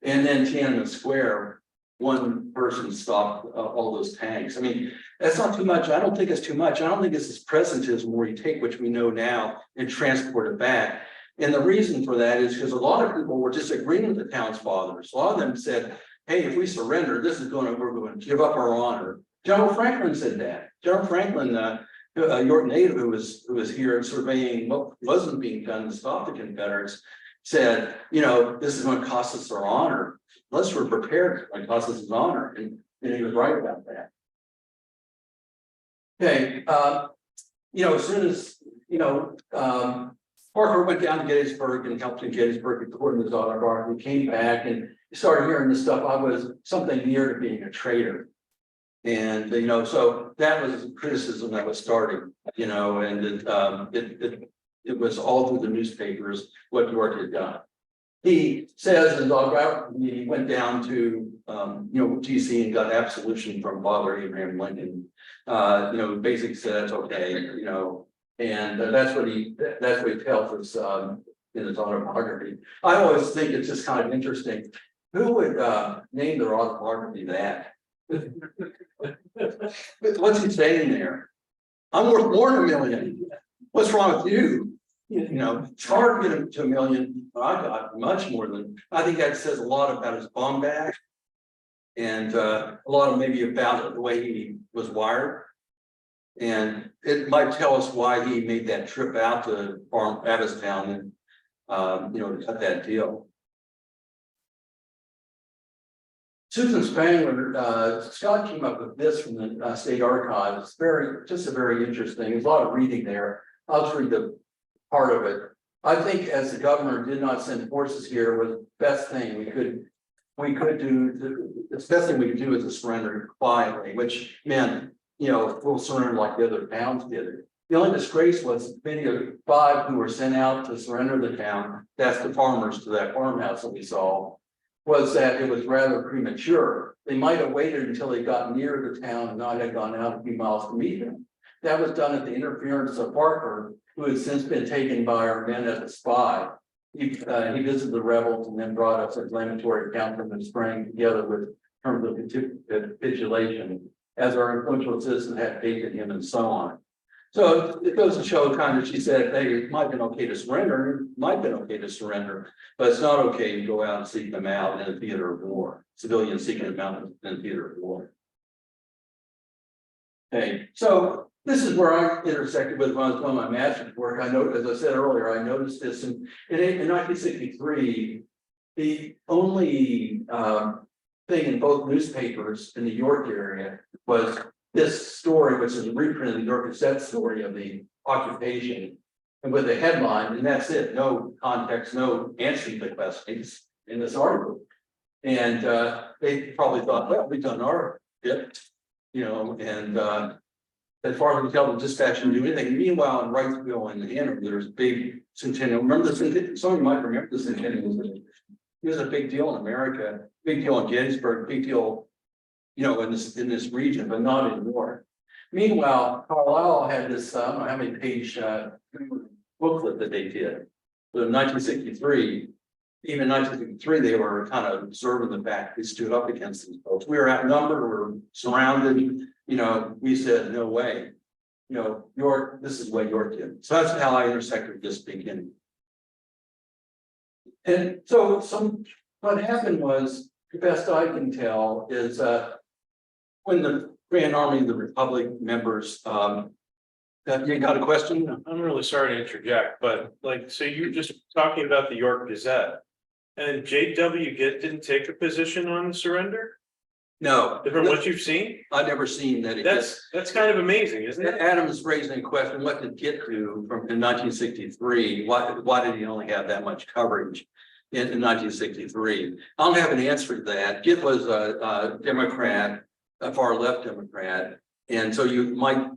then Tiananmen Square, one person stopped all those tanks. I mean, that's not too much. I don't think it's too much. I don't think it's as presentism where you take what we know now and transport it back. And the reason for that is because a lot of people were disagreeing with the town's fathers. A lot of them said, hey, if we surrender, we're going to give up our honor. General Franklin said that. General Franklin, a York native who was here surveying what wasn't being done to stop the Confederates, said, this is going to cost us our honor. Unless we're prepared, it cost us his honor. And he was right about that. Okay, as soon as, Parker went down to Gettysburg and helped in Gettysburg according to his autograph. He came back and started hearing this stuff. I was something near to being a traitor. And, you know, so that was criticism that was starting, you know, and it was all through the newspapers what York had done. He says in dog he went down to, DC and got absolution from Father Abraham Lincoln. Basically said that's okay, and that's what he tells us in his autobiography. I always think it's just kind of interesting. Who would name their autobiography that? What's he saying there? I'm worth more than $1 million. What's wrong with you? It's hard to get him to $1 million, but I got much more than. I think that says a lot about his bum bag, and a lot of maybe about the way he was wired. And it might tell us why he made that trip out to Farm Abbottstown and to cut that deal. Susan Spangler, Scott came up with this from the state archives. It's very interesting. There's a lot of reading there. I'll just read the part of it. I think as the governor did not send forces here was the best thing we could do. The best thing we could do is to surrender quietly, which meant, we'll surrender like the other towns did. The only disgrace was many of the 5 who were sent out to surrender the town, that's the farmers to that farmhouse that we saw, was that it was rather premature. They might have waited until they got near the town and not had gone out a few miles to meet them. That was done at the interference of Parker, who has since been taken by our men as a spy. He visited the rebels and then brought us a inflammatory account from the spring together with terms of capitulation, as our influential citizens had faith in him and so on. So it goes to show kind of, she said, hey, it might have been okay to surrender, but it's not okay to go out and seek them out in a theater of war, civilians seeking them out in a theater of war. Okay, so this is where I intersected with when I was doing my master's work. I know, as I said earlier, I noticed this in 1963, the only thing in both newspapers in the York area was this story, which is a reprint of the York Gazette story of the occupation, and with a headline, and that's it. No context, no answering the questions in this article. And they probably thought, well, we've done our bit, and as far as we tell the dispatch and do anything. Meanwhile, in Wrightsville and Hanover, there's big centennial. Remember the centennial? Some of you might remember the centennial. It was a big deal in America, big deal in Gettysburg, big deal, in this region, but not anymore. Meanwhile, Carlisle had this, I don't know how many page booklet that they did. But in 1963, even in 1963, they were kind of observing the fact they stood up against these folks. We were outnumbered, we were surrounded, we said, no way. York, this is what York did. So that's how I intersected this beginning. And so what happened was, the best I can tell is when the Grand Army of the Republic members, you got a question? I'm really sorry to interject, but so you're just talking about the York Gazette. And J.W. didn't take a position on surrender? No. From what you've seen? I've never seen that. That's kind of amazing, isn't it? Adam's raising a question, what did Gitt do in 1963? Why did he only have that much coverage in 1963? I don't have an answer to that. Gitt was a Democrat, a far left Democrat. And so you might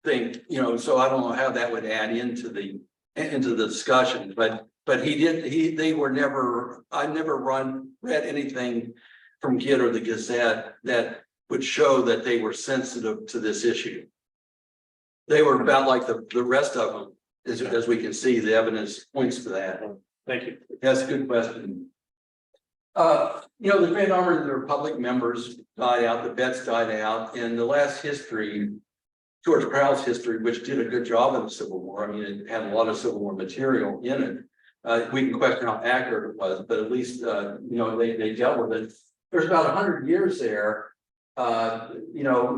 think, so I don't know how that would add into the discussion, but I never read anything from Gitt or the Gazette that would show that they were sensitive to this issue. They were about like the rest of them, as we can see, the evidence points to that. Thank you. That's a good question. The Grand Army of the Republic members died out, the vets died out, and the last history, George Crowell's history, which did a good job in the Civil War. I mean, it had a lot of Civil War material in it. We can question how accurate it was, but at least, they dealt with it. There's about 100 years there, that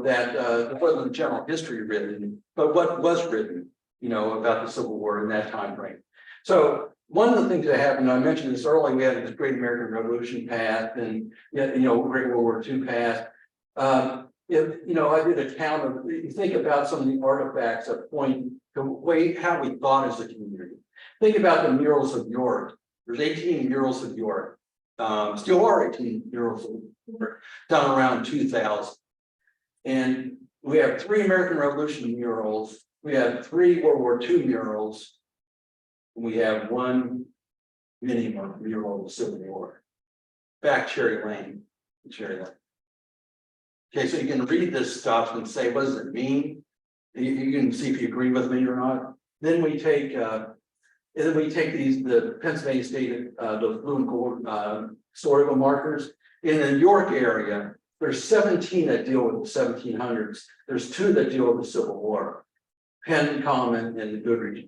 there wasn't general history written, but what was written, about the Civil War in that time frame. So one of the things that happened, I mentioned this earlier, we had this Great American Revolution passed, and Great World War II passed. I did a count of, you think about some of the artifacts that point to how we thought as a community. Think about the murals of York. There's 18 murals of York. Still are 18 murals of York, done around 2000. And we have 3 American Revolution murals, we have 3 World War II murals. We have 1 mini mural of the Civil War. Back Cherry Lane. Okay, so you can read this stuff and say, what does it mean? You can see if you agree with me or not. Then we take the Pennsylvania State, the blue and gold, historical markers. In the York area, there's 17 that deal with the 1700s. There's 2 that deal with the Civil War. Penn Common and the Goodrich,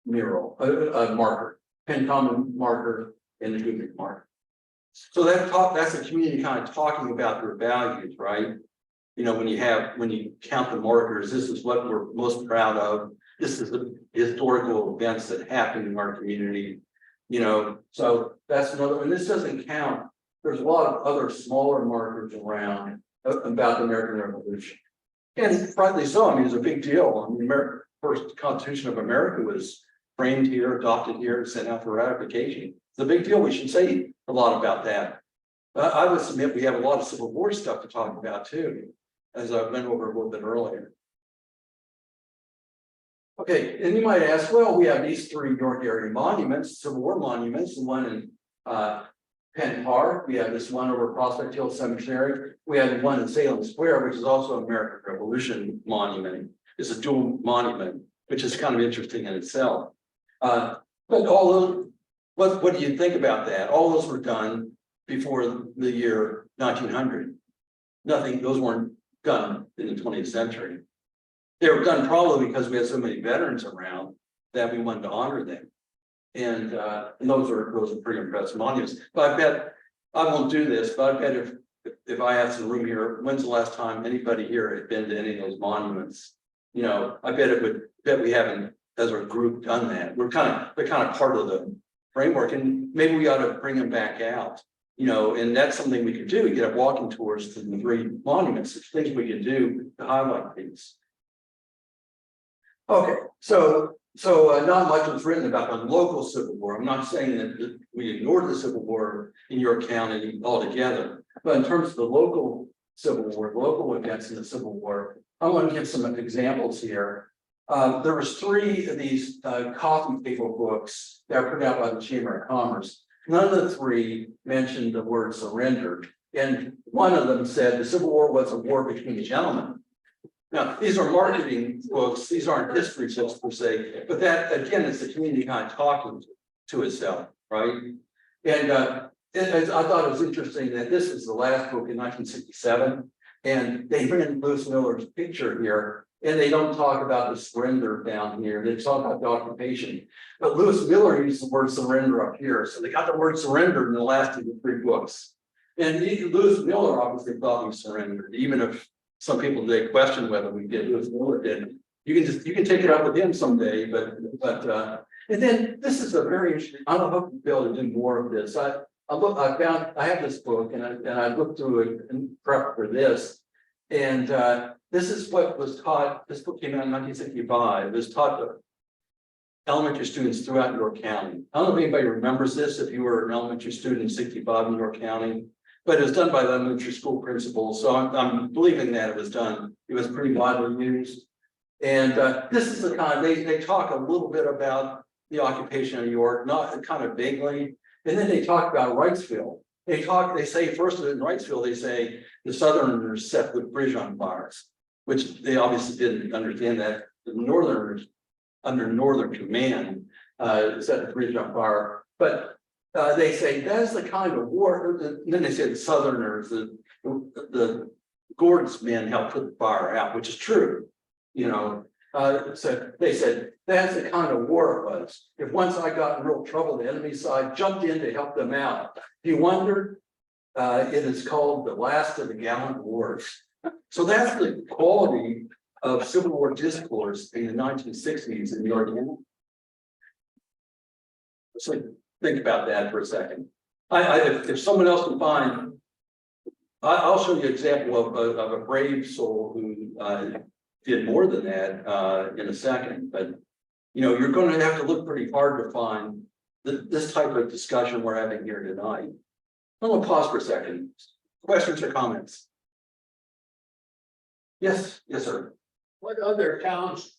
mural, marker. Penn Common marker and the Goodrich marker. So that's a community kind of talking about their values, right? You know, when you count the markers, this is what we're most proud of. This is the historical events that happened in our community. You know, so that's another one. This doesn't count. There's a lot of other smaller markers around about the American Revolution. And rightly so. I mean, it's a big deal. I mean, the first Constitution of America was framed here, adopted here, sent out for ratification. It's a big deal. We should say a lot about that. I would submit we have a lot of Civil War stuff to talk about too, as I went over a little bit earlier. Okay, and you might ask, well, we have these 3 York area monuments, Civil War monuments, the one in Penn Park, we have this one over Prospect Hill Cemetery, we have one in Salem Square, which is also an American Revolution monument. It's a dual monument, which is kind of interesting in itself. But all those, what do you think about that? All those were done before the year 1900. Nothing, those weren't done in the 20th century. They were done probably because we had so many veterans around that we wanted to honor them. And those are pretty impressive monuments. But I bet, I won't do this, but I bet if I had some room here, when's the last time anybody here had been to any of those monuments? You know, I bet we haven't, as a group, done that. They're kind of part of the framework, and maybe we ought to bring them back out. You know, and that's something we could do. We could have walking tours to the 3 monuments. There's things we can do to highlight these. Okay, so not much was written about the local Civil War. I'm not saying that we ignored the Civil War in York County altogether, but in terms of the local Civil War, local events in the Civil War, I want to give some examples here. There was 3 of these coffee table books that were put out by the Chamber of Commerce. None of the 3 mentioned the word surrender, and one of them said the Civil War was a war between gentlemen. Now, these are marketing books, these aren't history books per se, but that, again, is the community kind of talking to itself, right? And I thought it was interesting that this is the last book in 1967, and they bring Lewis Miller's picture here, and they don't talk about the surrender down here, they talk about the occupation. But Lewis Miller used the word surrender up here, so they got the word surrender in the last of the 3 books. And Lewis Miller obviously thought he surrendered, even if some people today question whether we did. Lewis Miller did. You can take it up with him someday, but and then this is a very interesting. I don't know if we'll be able to do more of this. I have this book and I looked through it in prep for this, and this is what was taught. This book came out in 1965. It was taught to elementary students throughout York County. I don't know if anybody remembers this. If you were an elementary student in 65 in York County. But it was done by the elementary school principals, so I'm believing that it was done. It was pretty widely used. And this is the kind, they talk a little bit about the occupation of York, not kind of vaguely. And then they talk about Wrightsville. They say first in Wrightsville, they say the Southerners set the bridge on fire, which they obviously didn't understand that. The Northerners, under Northern command, set the bridge on fire. But they say that's the kind of war. And then they said the Southerners, the Gordon's men helped put the fire out, which is true. You know, so they said that's the kind of war it was. If once I got in real trouble, the enemy side jumped in to help them out. If you wondered, it is called the last of the gallant wars. So that's the quality of Civil War discourse in the 1960s in New York. So think about that for a second. If someone else can find, I'll show you an example of a brave soul who did more than that in a second. But you know, you're going to have to look pretty hard to find this type of discussion we're having here tonight. I'm going to pause for a second. Questions or comments? Yes, yes, sir. What other towns,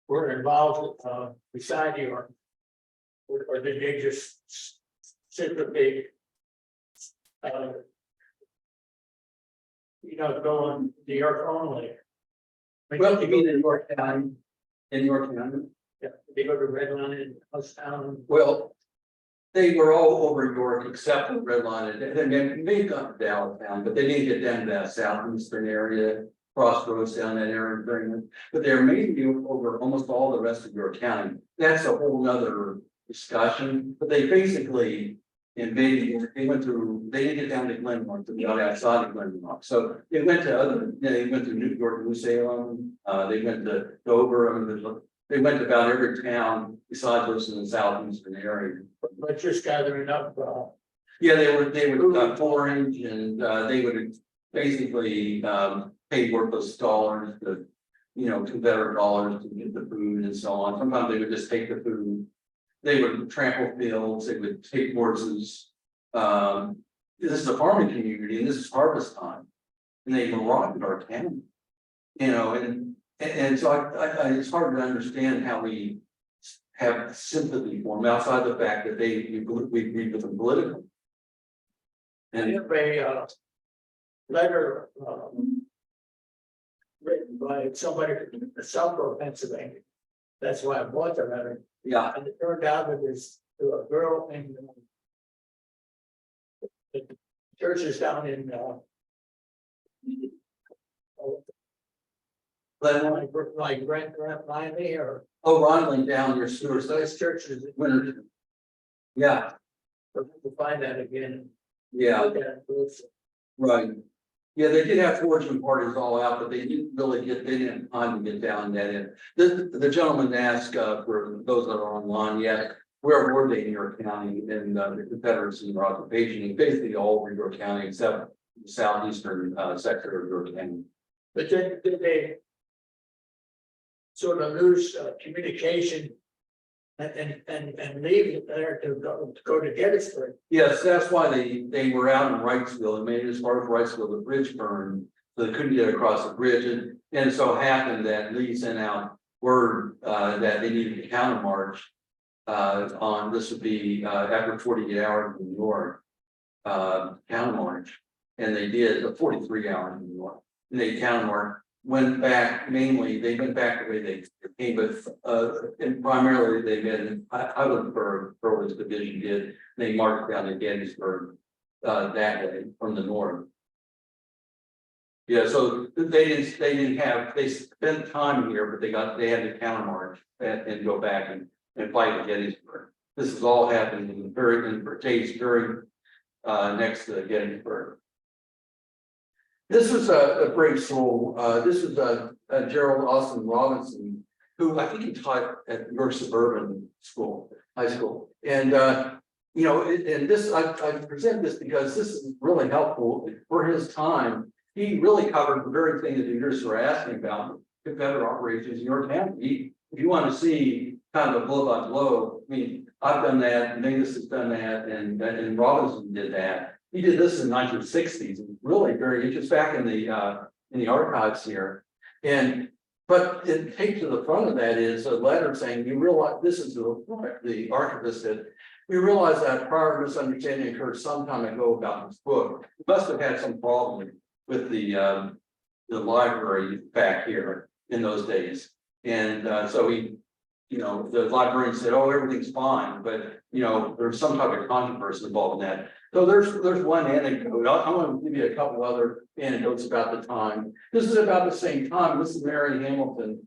were involved, beside York? Or did they just simply, uh, go on New York only? Well, you mean in York County? In York County? Yeah, they go to Red Line and Housetown. Well, they were all over York except for Red Line, and then they got to Downtown, but they didn't get down to that southeastern area. Crossroads down that area very much, but they're mainly over almost all the rest of York County. That's a whole nother discussion, but they basically invaded, they went through, they didn't get down to Glenmark, they got outside of Glenmark. So they went to other, they went to New York, New Salem, they went to Dover, I mean, they went to about every town besides those in the southeastern area. But just gathering up, Yeah, they would forage and they would basically pay worthless dollars to, Confederate dollars to get the food and so on. Sometimes they would just take the food. They would trample fields, they would take horses. This is a farming community and this is harvest time. And they marauded our town. And so I it's hard to understand how we have sympathy for them outside the fact that we agree with them politically. I And have a letter, written by somebody from the South of Pennsylvania. That's why I bought the letter, yeah, and it turned out it was to a girl in the churches down in, like Grant Miami or Ronley down your sewer, so those churches. winter. Yeah, To find that again. yeah, Look at it. right. Yeah, they did have foraging parties all out, but they didn't really they didn't have time to get down that in. The gentleman asked, for those that are online, yeah, where were they in York County and the Confederacy and occupation, and basically all over York County except the southeastern sector of York County. But then did they sort of lose communication and leave it there to go to Gettysburg? Yes, that's why they were out in Wrightsville, and made it as far as Wrightsville, the bridge burned, so they couldn't get across the bridge, and it so happened that Lee sent out word that they needed a counter march. On this would be after 48 hours in New York, counter march, and they did 43 hours in New York, and they counter march. Went back, mainly, they went back the way they came, but and primarily they met Heidelberg, Burley's division did. They marched down to Gettysburg that way from the north. Yeah, so they spent time here, but they had to counter march and go back and fight at Gettysburg. This has all happened in days very next to Gettysburg. This is a brave soul. This is Gerald Austin Robinson, who I think he taught at your suburban school, high school. And and this I present this because this is really helpful for his time. He really covered the very thing that the readers were asking about, Confederate operations in your county. If you want to see kind of a blow by blow, I mean, I've done that, Magnus has done that, and Robinson did that. He did this in the 1960s, really very interesting, back in the archives here. But it taped to the front of that is a letter saying, you realize, this is the archivist said, we realize that prior misunderstanding occurred some time ago about this book. It must have had some problem with the library back here in those days. And so the librarian said, oh, everything's fine, but there's some type of controversy involved in that. So there's one anecdote. I'm going to give you a couple other anecdotes about the time. This is about the same time. This is Mary Hamilton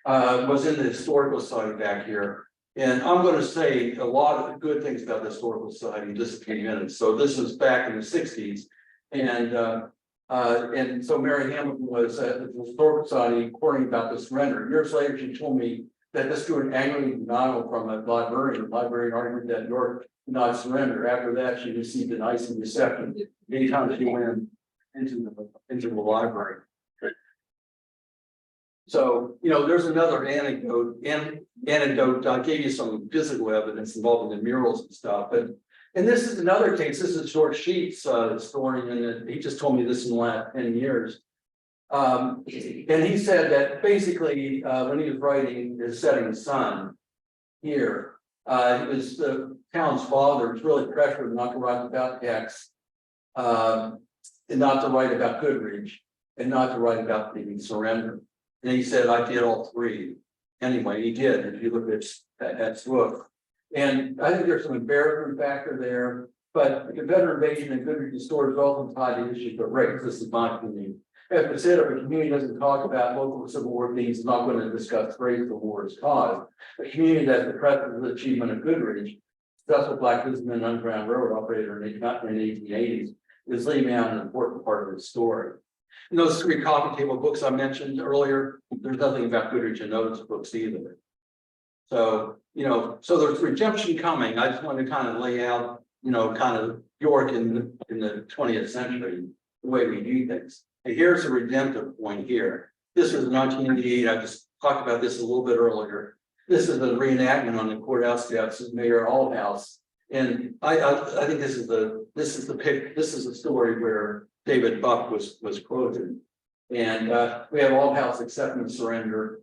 was in the historical society back here. And I'm going to say a lot of good things about the historical society in just a few minutes. So this was back in the 60s. And so Mary Hamilton was at the historical society inquiring about the surrender. Years later, she told me that this to an angry denial from a librarian. The librarian argued that York did not surrender. After that, she received an icy reception anytime she went into the library. So, there's another anecdote. I gave you some physical evidence involving the murals and stuff, and this is another case. This is George Sheets' historian, and he just told me this in the last 10 years. And he said that basically, when he was writing his Setting Sun here, it was the town's father was really pressured not to write about X, and not to write about Goodrich, and not to write about the surrender. And he said, I did all three. Anyway, he did, if you look at that book. And I think there's some embarrassment factor there, but the Confederate invasion and Goodrich story is often tied to issues of race. This is my opinion. As I said, if a community doesn't talk about local Civil War things, it's not going to discuss race the war's cause. A community that's impressed with the achievement of Goodrich, successful black businessman, Underground Railroad operator in the 1880s, is leaving out an important part of the story. In those three coffee table books I mentioned earlier, there's nothing about Goodrich in those books either. So, so there's redemption coming. I just want to kind of lay out, kind of York in the 20th century, the way we do things. And here's a redemptive point here. This was 1988. I just talked about this a little bit earlier. This is a reenactment on the courthouse steps of Mayor Aldhouse. And I think this is the story where David Buck was quoted. And we have Aldhouse accepting the surrender,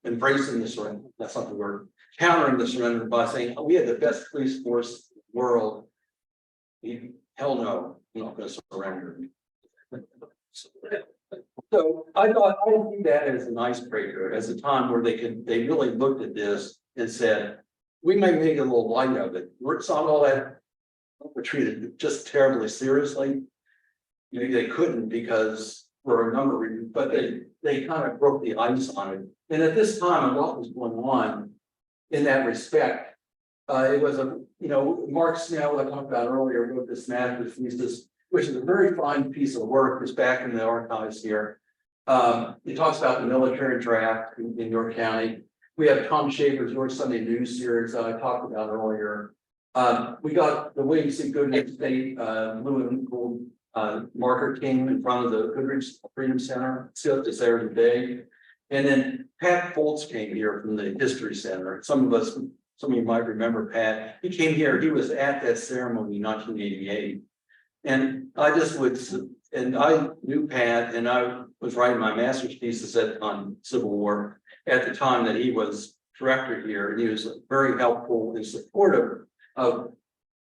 embracing the surrender. That's not the word. Countering the surrender by saying, we had the best police force in the world. Hell no, I'm not going to surrender. So I thought I would do that as an icebreaker, as a time where they really looked at this and said, we may make a little light of it. It's not all that we're treated just terribly seriously. Maybe they couldn't because for a number of reasons, but they kind of broke the ice on it. And at this time, a lot was going on in that respect. It was Mark Snell, I talked about earlier, wrote this master's thesis, which is a very fine piece of work. It's back in the archives here. He talks about the military draft in York County. We have Tom Schaefer's York Sunday News series that I talked about earlier. We got the William C. Goodrich State blue and gold marker came in front of the Goodrich Freedom Center. It's there today. And then Pat Foltz came here from the History Center. Some of you might remember Pat. He came here. He was at that ceremony in 1988. And I knew Pat, and I was writing my master's thesis on Civil War at the time that he was director here, and he was very helpful and supportive of,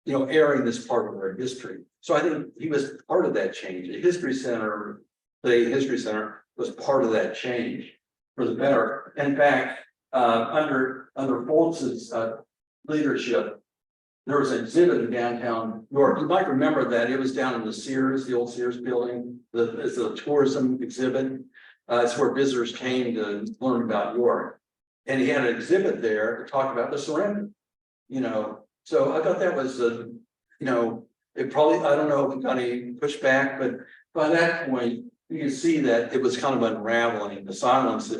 airing this part of our history. So I think he was part of that change. The History Center was part of that change for the better. In fact, under Foltz's leadership, there was an exhibit in downtown York. You might remember that it was down in the old Sears building. It's a tourism exhibit. It's where visitors came to learn about York. And he had an exhibit there to talk about the surrender. So I thought that was it probably, I don't know if it got any pushback, but by that point, you can see that it was kind of unraveling. The silence,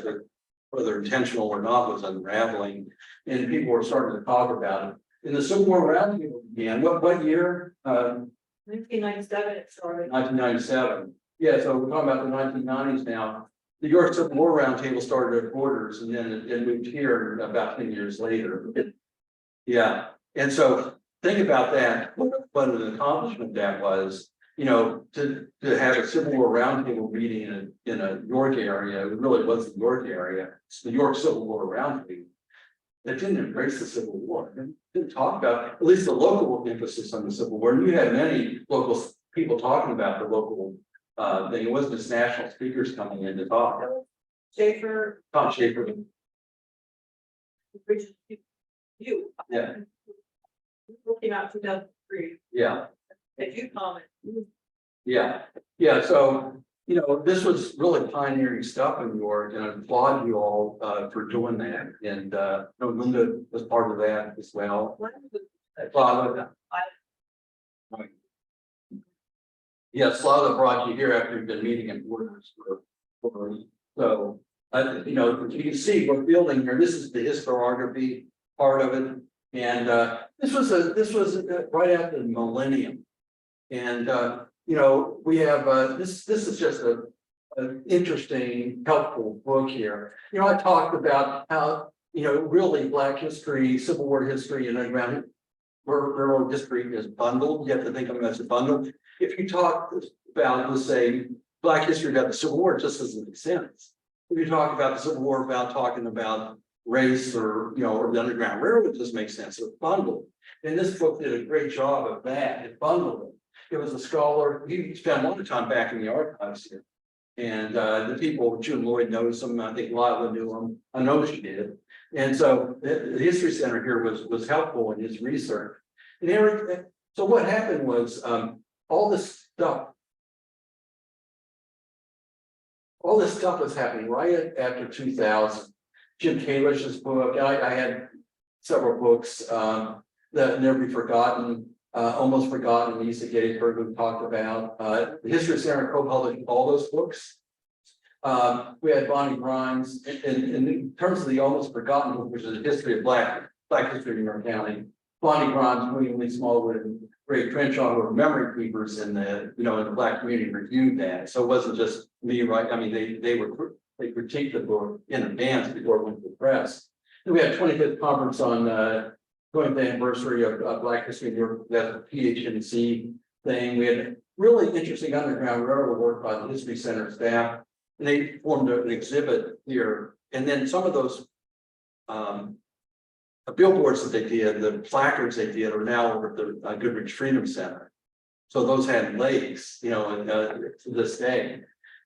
whether intentional or not, was unraveling, and people were starting to talk about it. In the Civil War Roundtable began, what year? 1997 it started. 1997. Yeah, so we're talking about the 1990s now. The York Civil War Roundtable started at Borders, and then it moved here about 10 years later. Yeah, and so think about that. What an accomplishment that was. To have a Civil War Roundtable meeting in a York area. It really was the York area. It's the York Civil War Roundtable. They didn't embrace the Civil War. They didn't talk about at least the local emphasis on the Civil War. And you had many local people talking about the local thing. It wasn't just national speakers coming in to talk. Schaefer. Tom Schaefer. You. Yeah. Came out 2003. Yeah. Did you comment? Yeah. Yeah. So, this was really pioneering stuff in York, and I applaud you all for doing that. And Linda was part of that as well. Yes, Slava brought you here after you've been meeting in Borders for so you can see we're building here. This is the historiography part of it, and this was right after the millennium, and we have this is just an interesting, helpful book here. I talked about how really Black history, Civil War history, and underground railroad history is bundled. You have to think of them as a bundle. If you talk about, let's say, Black history about the Civil War, it just doesn't make sense. If you talk about the Civil War without talking about race or, or the Underground Railroad, it just makes sense. It's bundled. And this book did a great job of that. It bundled it. It was a scholar. He spent a lot of time back in the archives here. And the people, June Lloyd knows him. I think Lila knew him. I know she did. And so the History Center here was helpful in his research. And Eric, so what happened was all this stuff was happening right after 2000. Jim Kalish's book, I had several books that Never Be Forgotten, Almost Forgotten, Lisa Gettysburg, who talked about. The History Center co-published all those books. We had Bonnie Grimes, in terms of the Almost Forgotten book, which is a history of Black history in New York County. Bonnie Grimes, William Lee Smallwood, and Ray Crenshaw, who were memory keepers in the, in the Black community, reviewed that. So it wasn't just me, right? I mean, they critiqued the book in advance before it went to the press. And we had 25th conference on 20th anniversary of Black history in New York. That's a PHNC thing. We had really interesting Underground Railroad work by the History Center staff. And they formed an exhibit here. And then some of those billboards that they did, the placards they did, are now over at the Goodrich Freedom Center. So those had legs, to this day.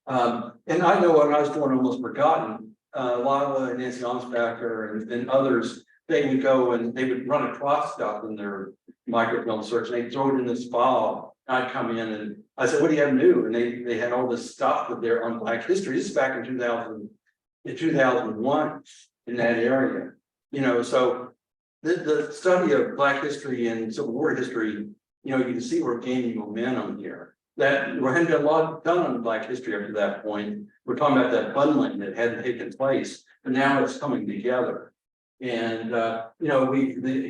And I know when I was doing Almost Forgotten, Lila and Nancy Onsbacher and others, they would go and they would run across stuff in their microfilm search, and they'd throw it in this file. I'd come in and I said, what do you have new? And they had all this stuff that they're on Black history. This is back in 2001 in that area. So the study of Black history and Civil War history, you can see we're gaining momentum here. That we hadn't done a lot done on Black history up to that point. We're talking about that bundling that hadn't taken place, but now it's coming together. And the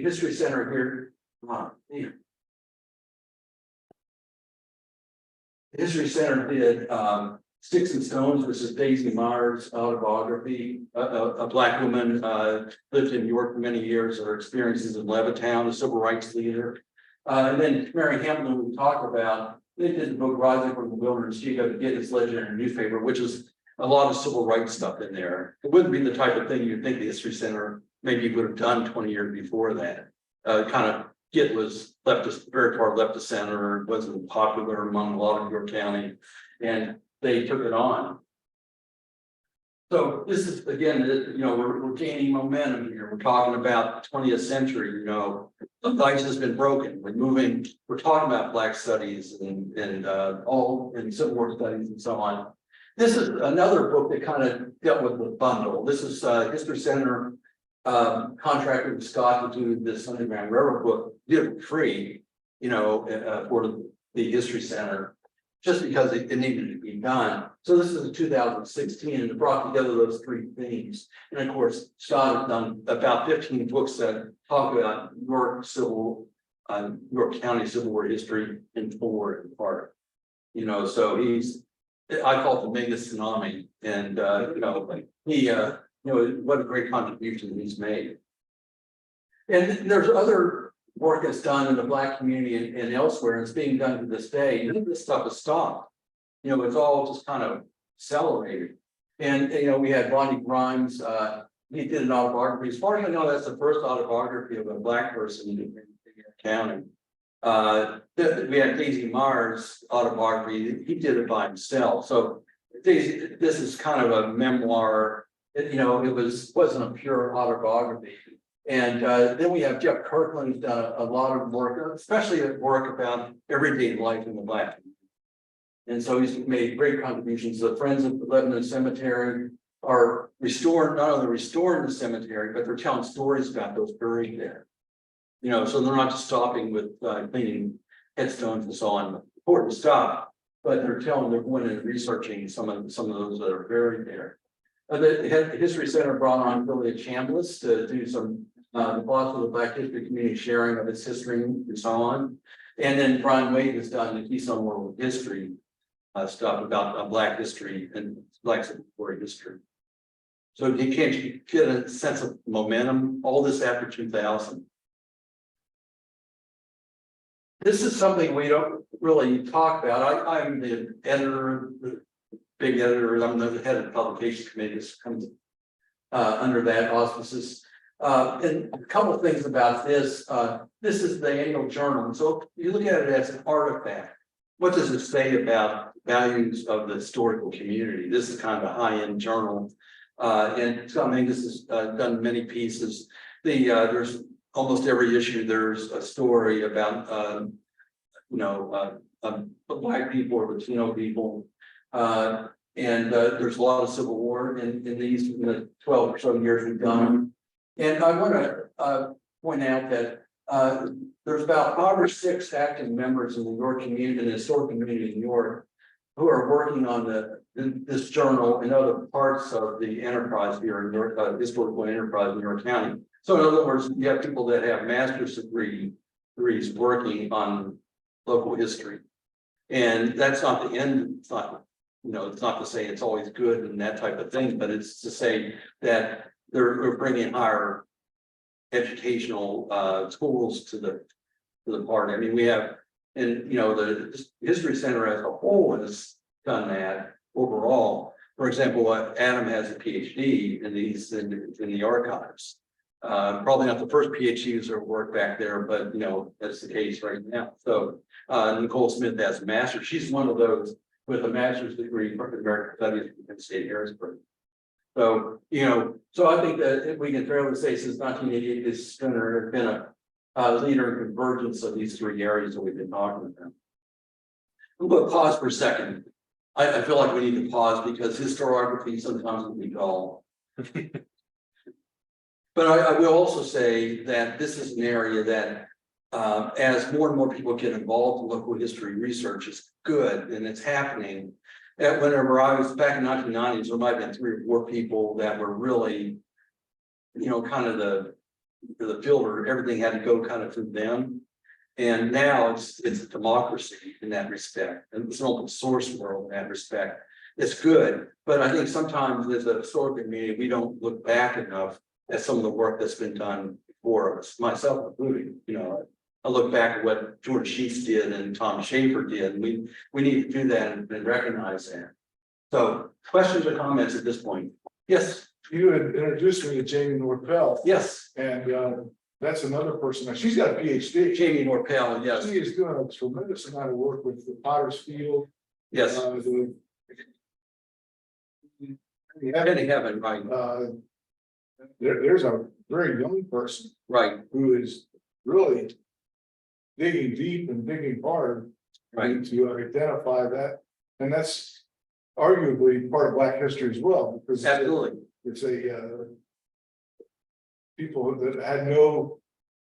History Center here, the History Center did Sticks and Stones, which is Daisy Myers' autobiography, a Black woman lived in New York for many years, her experiences in Levittown, a civil rights leader. And then Mary Hamlin, we talked about, they did the book Rising from the Wilderness. She got to get its legendary newspaper, which is a lot of civil rights stuff in there. It wouldn't be the type of thing you'd think the History Center maybe would have done 20 years before that. Git was very far left of center, wasn't popular among a lot of York County, and they took it on. So this is, again, we're gaining momentum here. We're talking about the 20th century, the ice has been broken. We're talking about Black studies and Civil War studies and so on. This is another book that kind of dealt with the bundle. This is History Center contracted with Scott to do this Underground Railroad book, did it free, for the History Center, just because it needed to be done. So this is in 2016, and it brought together those three themes. And of course, Scott has done about 15 books that talk about York County Civil War history in forward and part. So I call it the mega tsunami, and what a great contribution he's made. And there's other work that's done in the Black community and elsewhere, and it's being done to this day. None of this stuff is stopped. It's all just kind of accelerated. And we had Bonnie Grimes, he did an autobiography. As far as I know, that's the first autobiography of a Black person in the county. We had Daisy Myers' autobiography. He did it by himself. So this is kind of a memoir. It wasn't a pure autobiography. And then we have Jeff Kirkland, who's done a lot of work, especially work about everyday life in the Black community. And so he's made great contributions. The Friends of Lebanon Cemetery are not only restoring the cemetery, but they're telling stories about those buried there. So they're not just stopping with cleaning headstones and so on, important stuff, but they're going and researching some of those that are buried there. The History Center brought on Billy Chambliss to do some the thoughts of the Black history community sharing of its history and so on. And then Brian Wade has done the Keystone World History stuff about Black history and Black Civil War history. So you can't get a sense of momentum, all this after 2000. This is something we don't really talk about. I'm the editor of the big editor, I'm the head of the publication committee, this comes under that auspices. And a couple of things about this, this is the annual journal, so you look at it as an artifact. What does it say about values of the historical community? This is kind of a high-end journal. And so, I mean, this has done many pieces. There's almost every issue, there's a story about, Black people or Latino people. And there's a lot of Civil War in these, in the 12 or so years we've done. And I want to point out that there's about 5 or 6 active members in the New York community, in the historic community in New York, who are working on this journal and other parts of the enterprise here in New York, historical enterprise in New York County. So in other words, you have people that have master's degrees working on local history. And that's not the end, it's not, it's not to say it's always good and that type of thing, but it's to say that they're bringing higher educational schools to the party. I mean, we have, and the History Center as a whole has done that overall. For example, Adam has a PhD in the archives. Probably not the first PhDs or work back there, but that's the case right now. So Nicole Smith has a master's. She's one of those with a master's degree from American Studies from Penn State Harrisburg. So so I think that we can fairly say since 1988, this center has been a leader in convergence of these 3 areas that we've been talking about. I'm going to pause for a second. I feel like we need to pause because historiography sometimes can be dull. But I will also say that this is an area that as more and more people get involved in local history research, it's good and it's happening. And whenever I was back in 1990s, there might have been 3 or 4 people that were really, kind of the filter, everything had to go kind of through them. And now it's a democracy in that respect. And it's an open source world in that respect. It's good, but I think sometimes as a historical community, we don't look back enough at some of the work that's been done before us, myself included. I look back at what George Sheets did and Tom Schaefer did, and we need to do that and recognize that. So questions or comments at this point? Yes. You had introduced me to Jamie Norpel. Yes. And that's another person. Now, she's got a PhD. Jamie Norpel, yes. She is doing a tremendous amount of work with the Potter's Field. Yes. Penny Heaven, right. There's a very young person Right. who is really digging deep and digging hard Right. to identify that. And that's arguably part of Black history as well, because Absolutely. it's a people that had no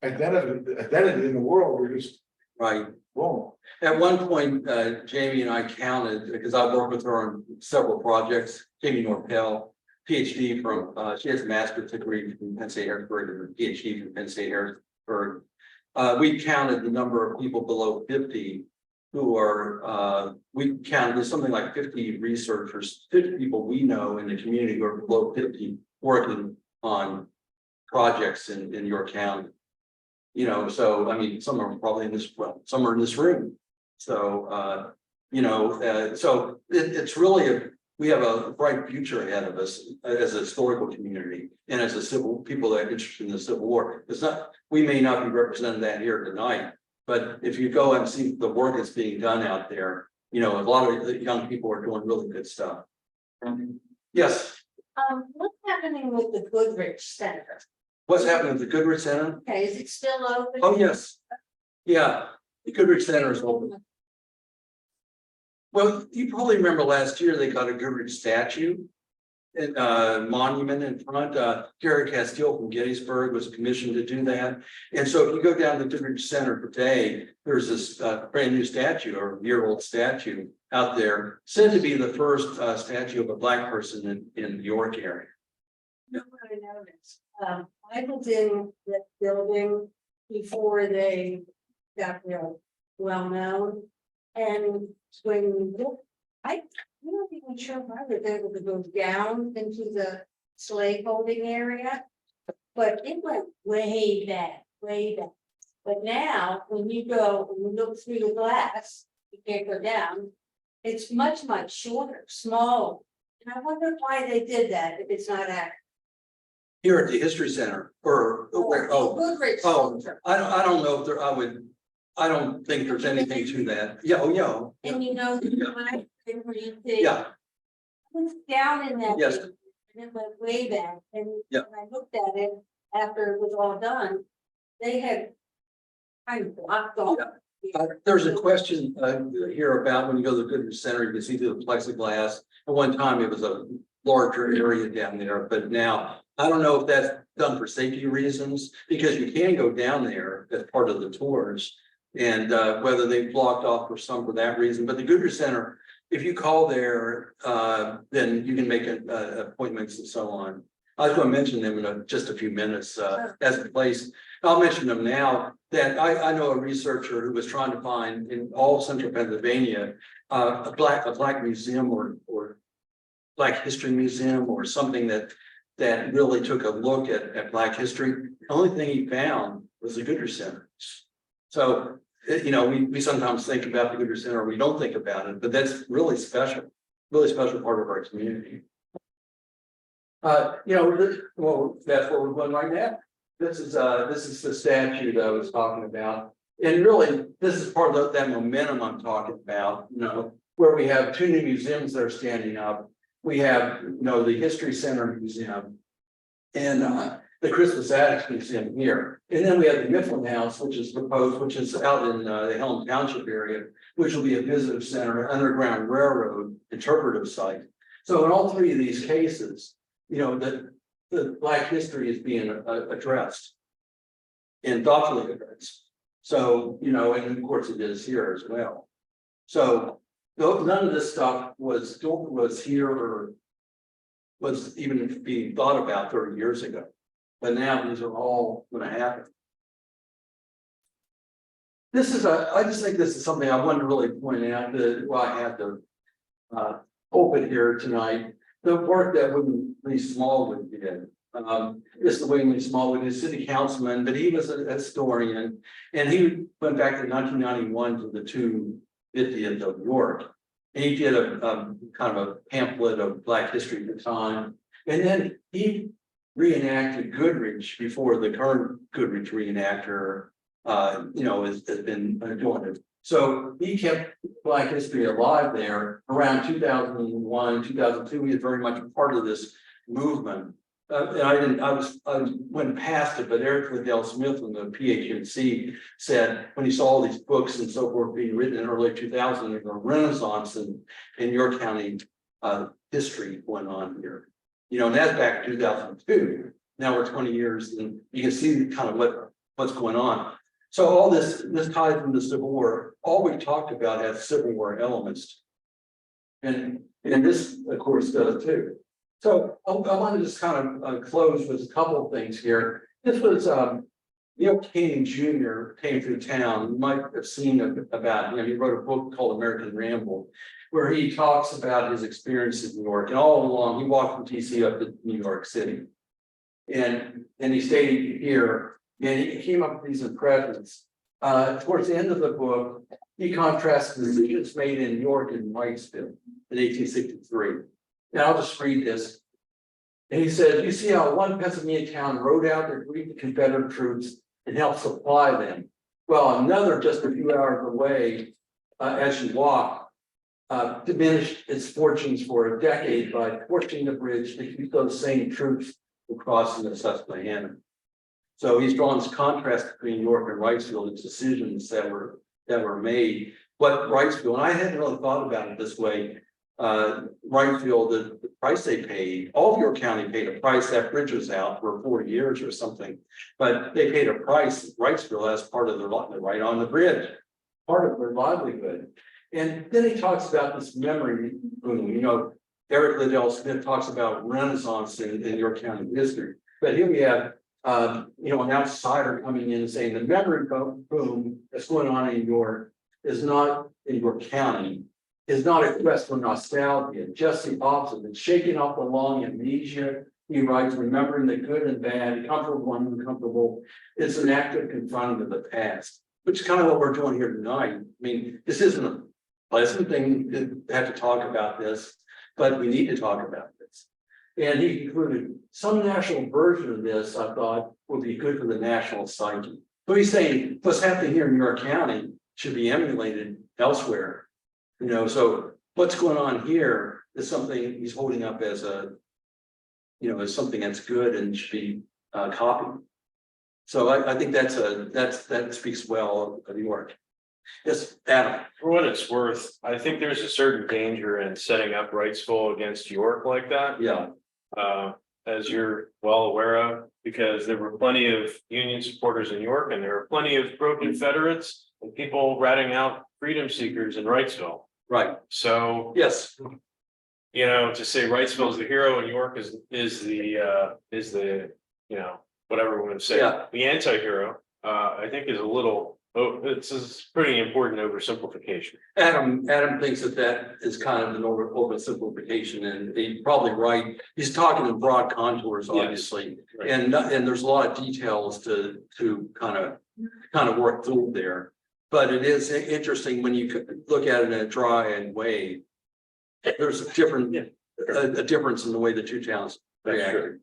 identity in the world were just Right. wrong. At one point, Jamie and I counted, because I worked with her on several projects, Jamie Norpel, PhD from, she has a master's degree from Penn State Harrisburg and a PhD from Penn State Harrisburg. We counted the number of people below 50 who are, we counted there's something like 50 researchers, 50 people we know in the community who are below 50 working on projects in York County. So I mean, some are probably in this, well, some are in this room. So, so it's really we have a bright future ahead of us as a historical community and as people that are interested in the Civil War. It's not, we may not be representing that here tonight, but if you go and see the work that's being done out there, a lot of the young people are doing really good stuff. Yes. What's happening with the Goodrich Center? What's happening with the Goodrich Center? Okay, is it still open? Oh, yes. Yeah, the Goodrich Center is open. Well, you probably remember last year they got a Goodrich statue and monument in front. Gary Castile from Gettysburg was commissioned to do that. And so if you go down to the Goodrich Center today, there's this brand new statue or year-old statue out there, said to be the first statue of a Black person in the York area. You know what I noticed? I was in that building before they got real well known. And when you look, I'm not even sure if I was able to go down into the slave holding area, but it went way back, way back. But now, when you go and you look through the glass, you can't go down. it's much shorter, small. And I wonder why they did that, if it's not accurate. Here at the History Center, or where, Goodrich. oh, I don't know if there, I don't think there's anything to that. Yeah, oh, yeah. And you know, Yeah. when I, where you think. Yeah, I was down in that. Yes. area, And it went way back, and Yeah. when I looked at it after it was all done, they had kind of blocked off. there's a question here about when you go to the Goodrich Center, you can see through the plexiglass. At one time, it was a larger area down there, but now, I don't know if that's done for safety reasons, because you can go down there as part of the tours. And whether they blocked off for that reason, but the Goodrich Center, if you call there, then you can make appointments and so on. I was going to mention them in just a few minutes as a place. I'll mention them now that I know a researcher who was trying to find in all of central Pennsylvania a black museum or Black History Museum or something that really took a look at Black history. The only thing he found was the Goodrich Center. So, you know, we sometimes think about the Goodrich Center, or we don't think about it, but that's really special part of our community. You know, well, that's where we're going right now. This is the statue that I was talking about. And really, this is part of that momentum I'm talking about, you know, where we have two new museums that are standing up. We have, you know, the History Center Museum and the Christmas Attic Museum here. And then we have the Mifflin House, which is proposed, which is out in the Helm Township area, which will be a visitor center, Underground Railroad interpretive site. So in all three of these cases, you know, the Black history is being addressed and thoughtfully addressed. So, you know, and of course it is here as well. So none of this stuff was here or was even being thought about 30 years ago. But now these are all going to happen. I just think this is something I wanted to really point out that why I had to open here tonight. The work that William Lee Smallwood did. This is William Lee Smallwood, his city councilman, but he was a historian, and he went back to 1991 to the 250th of York. And he did a kind of a pamphlet of Black history at the time. And then he reenacted Goodrich before the current Goodrich reenactor, you know, has been doing it. So he kept Black history alive there around 2001, 2002. He was very much a part of this movement. And I went past it, but Eric Liddell Smith from the PHNC said when he saw all these books and so forth being written in early 2000, there's a renaissance in York County history going on here. You know, and that's back in 2002. Now we're 20 years, and you can see kind of what's going on. So all this ties into the Civil War. All we talked about has Civil War elements, and this, of course, does too. So I want to just kind of close with a couple of things here. This was Neil King Jr. came through town. You might have seen about him. He wrote a book called American Ramble, where he talks about his experiences in New York. And all along, he walked from DC up to New York City, and he stayed here. And he came up with these impressions. Towards the end of the book, he contrasts the decisions made in York and Wrightsville in 1863. And I'll just read this. And he says, you see how one Pennsylvania town rode out to greet the Confederate troops and help supply them. Well, another just a few hours away, as you walk, diminished its fortunes for a decade by torching the bridge to keep those same troops from crossing the Susquehanna. So he's drawn this contrast between York and Wrightsville, the decisions that were made. But Wrightsville, and I hadn't really thought about it this way. Wrightsville, the price they paid, all of York County paid a price. That bridge was out for 40 years or something, but they paid a price, Wrightsville, as part of their right on the bridge, part of their livelihood. And then he talks about this memory boom. You know, Eric Liddell Smith talks about Renaissance in York County history, but here we have you know, an outsider coming in and saying the memory boom that's going on in York is not in York County, is not a quest for nostalgia, just the opposite. It's shaking off the long amnesia. He writes, remembering the good and bad, comfortable and uncomfortable. It's an act of confronting of the past, which is kind of what we're doing here tonight. I mean, this isn't a pleasant thing to have to talk about this, but we need to talk about this. And he concluded, some national version of this, I thought, would be good for the national psyche. So he's saying, what's happening here in New York County should be emulated elsewhere. You know, so what's going on here is something he's holding up as a, you know, as something that's good and should be copied. So I think that speaks well of New York. Yes, Adam. For what it's worth, I think there's a certain danger in setting up Wrightsville against York like that. Yeah, As you're well aware of, because there were plenty of Union supporters in York and there were plenty of pro-Confederates and people ratting out freedom seekers in Wrightsville. right. So, Yes, you know, to say Wrightsville is the hero and York is the, you know, whatever we want to say, Yeah. the anti-hero, I think is a little, it's a pretty important oversimplification. Adam thinks that is kind of an oversimplification, and he's probably right. He's talking in broad contours, obviously. Right. And there's a lot of details to kind of work through there. But it is interesting when you look at it in a dry and way. There's a difference in the way the two towns reacted.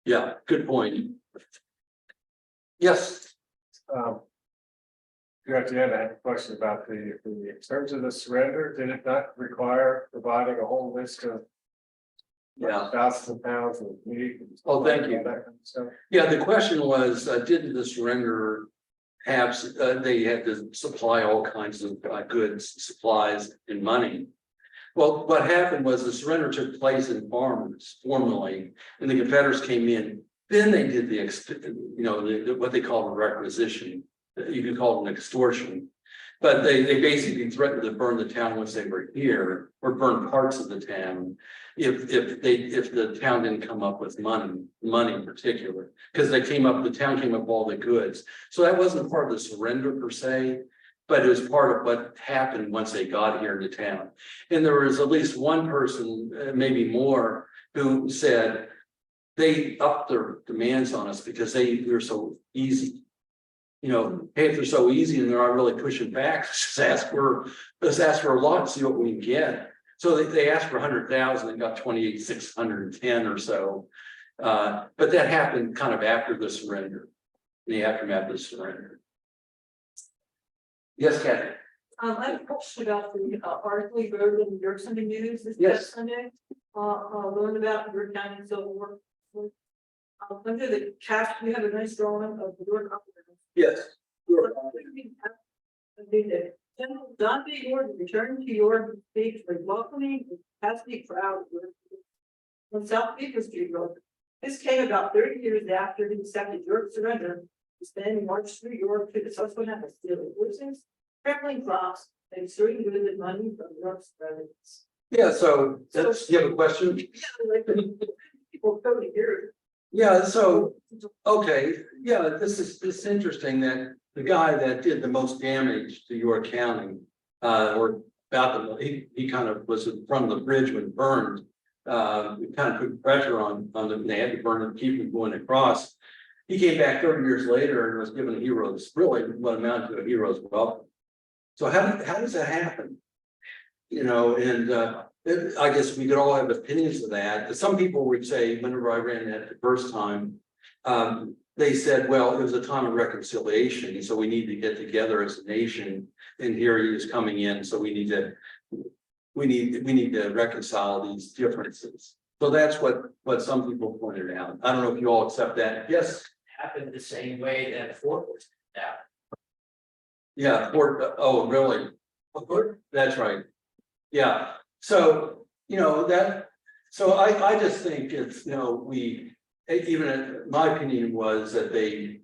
Yeah, good point. Yes. Good afternoon. I have a question about the terms of the surrender. Did it not require providing a whole list of Yeah. thousands of pounds of meat? Oh, thank you. That kind of stuff? Yeah, the question was, didn't the surrender have, they had to supply all kinds of goods, supplies and money. Well, what happened was the surrender took place in farmers formally, and the Confederates came in. Then they did what they call a requisition. You could call it an extortion. But they basically threatened to burn the town once they were here, or burn parts of the town, if the town didn't come up with money in particular, because the town came up with all the goods. So that wasn't part of the surrender per se, but it was part of what happened once they got here into town. And there was at least one person, maybe more, who said they upped their demands on us because they're so easy. You know, hey, if they're so easy and they're not really pushing back, let's ask for a lot and see what we can get. So they asked for 100,000 and got 28,610 or so. But that happened kind of after the surrender, the aftermath of the surrender. Yes, Kathy. I have a question about the article you wrote in the New York Sunday News this Yes. past Sunday. Learn about your county civil war. Under the cap, we have a nice drawing of the York. Yes. General Dante Gordon returned to York to speak for welcoming the capacity crowd on South Beaker Street Road. This came about 30 years after he accepted York's surrender. He then marched through York to the Susquehanna, stealing horses, trampling crops, and extorting goods and money from York's residents. Yeah, so you have a question? Yeah, like people go to here. Yeah, so, okay, yeah, this is interesting that the guy that did the most damage to York County, or about he kind of was in front of the bridge when it burned. It kind of put pressure on them. They had to burn it, keep them going across. He came back 30 years later and was given a hero's, really what amounted to a hero's welcome. So how does that happen? You know, and I guess we could all have opinions of that. Some people would say, whenever I ran that the first time, they said, well, it was a time of reconciliation, so we need to get together as a nation. And here he is coming in, so we need to reconcile these differences. So that's what some people pointed out. I don't know if you all accept that. Yes. Happened the same way that Fort was down. Yeah. Oh, really? That's right. Yeah. So, you know, I just think it's, you know, even my opinion was that we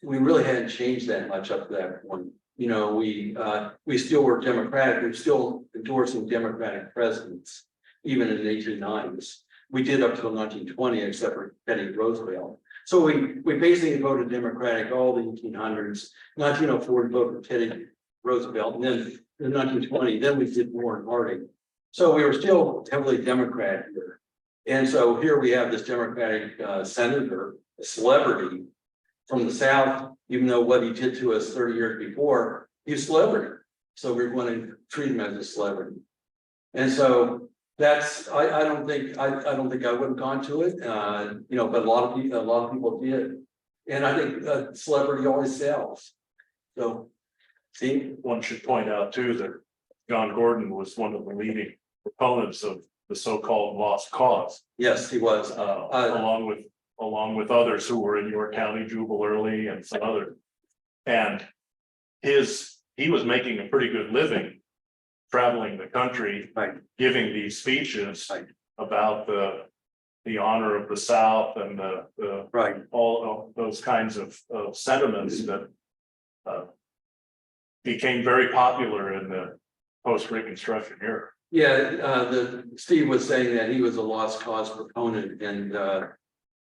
really hadn't changed that much up to that point. You know, we still were democratic, we're still endorsing democratic presidents, even in the 1890s. We did up till 1920, except for Teddy Roosevelt. So we basically voted Democratic all the 1800s, 1904 we voted for Teddy Roosevelt, and then in 1920, then we did Warren Harding. So we were still heavily Democrat here. And so here we have this Democratic senator, a celebrity from the South, even though what he did to us 30 years before, he's a celebrity. So we're going to treat him as a celebrity. And so that's, I don't think I would have gone to it, you know, but a lot of people did. And I think celebrity always sells. So, see, One should point out too that John Gordon was one of the leading proponents of the so-called lost cause, yes, he was. along with others who were in York County, Jubal Early and some others. And he was making a pretty good living traveling the country, Right. giving these speeches Right. about the honor of the South and the Right. all of those kinds of sentiments that became very popular in the post-Reconstruction era. Yeah, Steve was saying that he was a lost cause proponent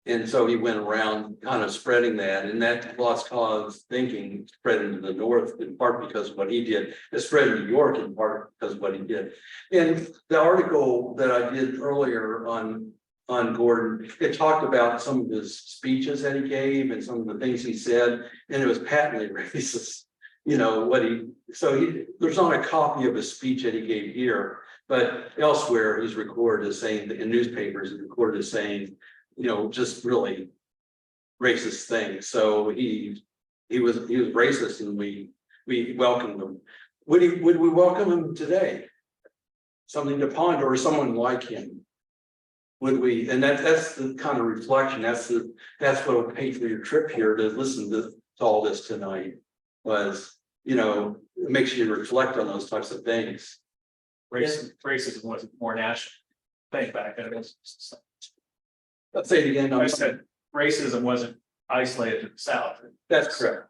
and so he went around kind of spreading that, and that lost cause thinking spread into the North in part because of what he did. It spread in New York in part because of what he did. And the article that I did earlier on Gordon, it talked about some of his speeches that he gave and some of the things he said, and it was patently racist. You know, there's not a copy of a speech that he gave here, but elsewhere he's recorded as saying, in newspapers, he's recorded as saying, you know, just really racist things. So he was racist, and we welcomed him. Would we welcome him today? Something to ponder, or someone like him? Would we? And that's the kind of reflection. That's what will pay for your trip here to listen to all this tonight. Was, you know, it makes you reflect on those types of things. Racism wasn't more national. Think back, it was. Let's say it again. I said racism wasn't isolated to the South. That's correct.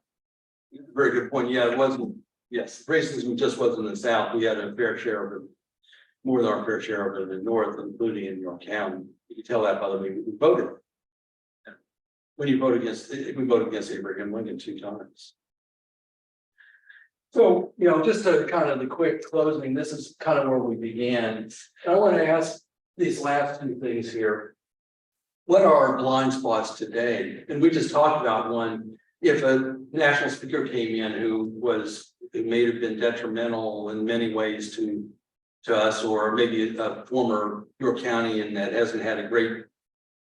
Very good point. Yeah, it wasn't. Yes, racism just wasn't in the South. We had a fair share of it, more than our fair share of it in the North, including in York County. You can tell that by the way we voted. When you vote against, we voted against Abraham Lincoln 2 times. So, you know, just to kind of the quick closing, this is kind of where we began. I want to ask these last 2 things here. What are our blind spots today? And we just talked about one. If a national speaker came in who may have been detrimental in many ways to us, or maybe a former York County that hasn't had a great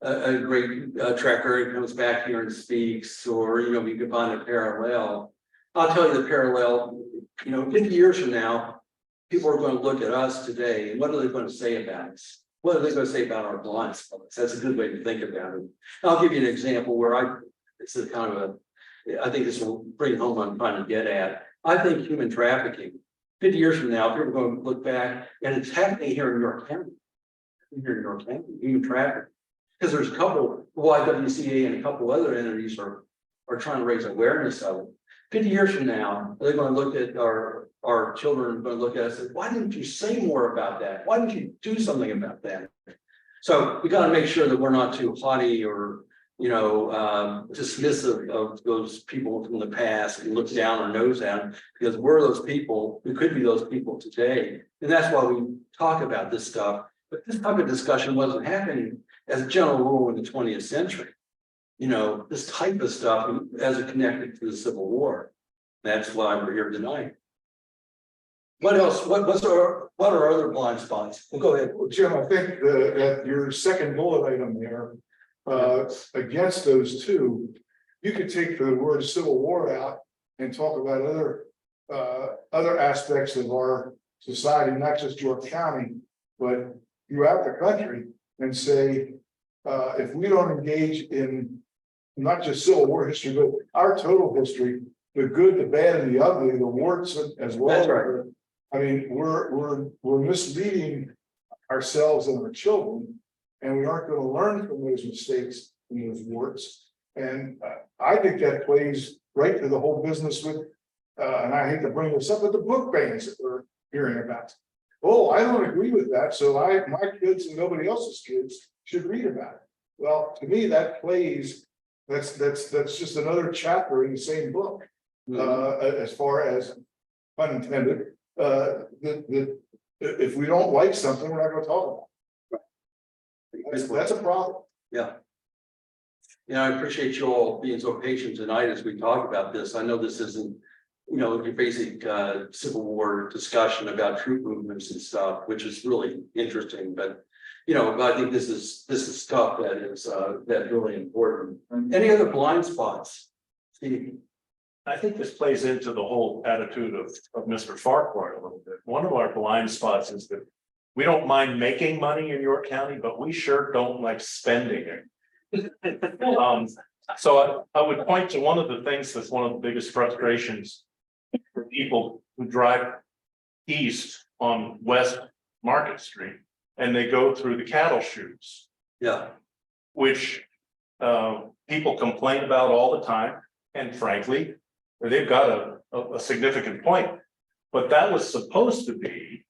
track record, comes back here and speaks, or, you know, we could find a parallel. I'll tell you the parallel, you know, 50 years from now, people are going to look at us today, and what are they going to say about us? What are they going to say about our blind spots? That's a good way to think about it. I'll give you an example where it's a kind of I think this will bring home what I'm trying to get at. I think human trafficking, 50 years from now, people are going to look back, and it's happening here in York County. Here in York County, human trafficking. Because there's a couple, YWCA and a couple other entities are trying to raise awareness of it. 50 years from now, they're going to look at our children are going to look at us and say, why didn't you say more about that? Why didn't you do something about that? So we got to make sure that we're not too haughty or, you know, dismissive of those people from the past and look down our nose at them, because we're those people. We could be those people today. And that's why we talk about this stuff. But this type of discussion wasn't happening as a general rule in the 20th century. You know, this type of stuff as it connected to the Civil War. That's why we're here tonight. What else? What are other blind spots? Well, go ahead. Well, Jim, I think that your second bullet item there, against those 2, you could take the word Civil War out and talk about other aspects of our society, not just York County, but throughout the country, and say, if we don't engage in not just Civil War history, but our total history, the good, the bad, and the ugly, the warts as well. That's right. I mean, we're misleading ourselves and our children, and we aren't going to learn from those mistakes and those warts. And I think that plays right to the whole business with, and I hate to bring this up, but the book bans that we're hearing about. Oh, I don't agree with that, so my kids and nobody else's kids should read about it. Well, to me, that plays. That's just another chapter in the same book. As far as unintended, if we don't like something, we're not going to talk about it. That's a problem. Yeah. Yeah, I appreciate you all being so patient tonight as we talk about this. I know this isn't your basic Civil War discussion about troop movements and stuff, which is really interesting, but. I think this is stuff that is that's really important. Any other blind spots? Steve? I think this plays into the whole attitude of Mr. Farquhar a little bit. One of our blind spots is that we don't mind making money in York County, but we sure don't like spending it. So I would point to one of the things that's one of the biggest frustrations for people who drive east on West Market Street, and they go through the cattle chutes, Yeah, which people complain about all the time, and frankly, they've got a significant point. But that was supposed to be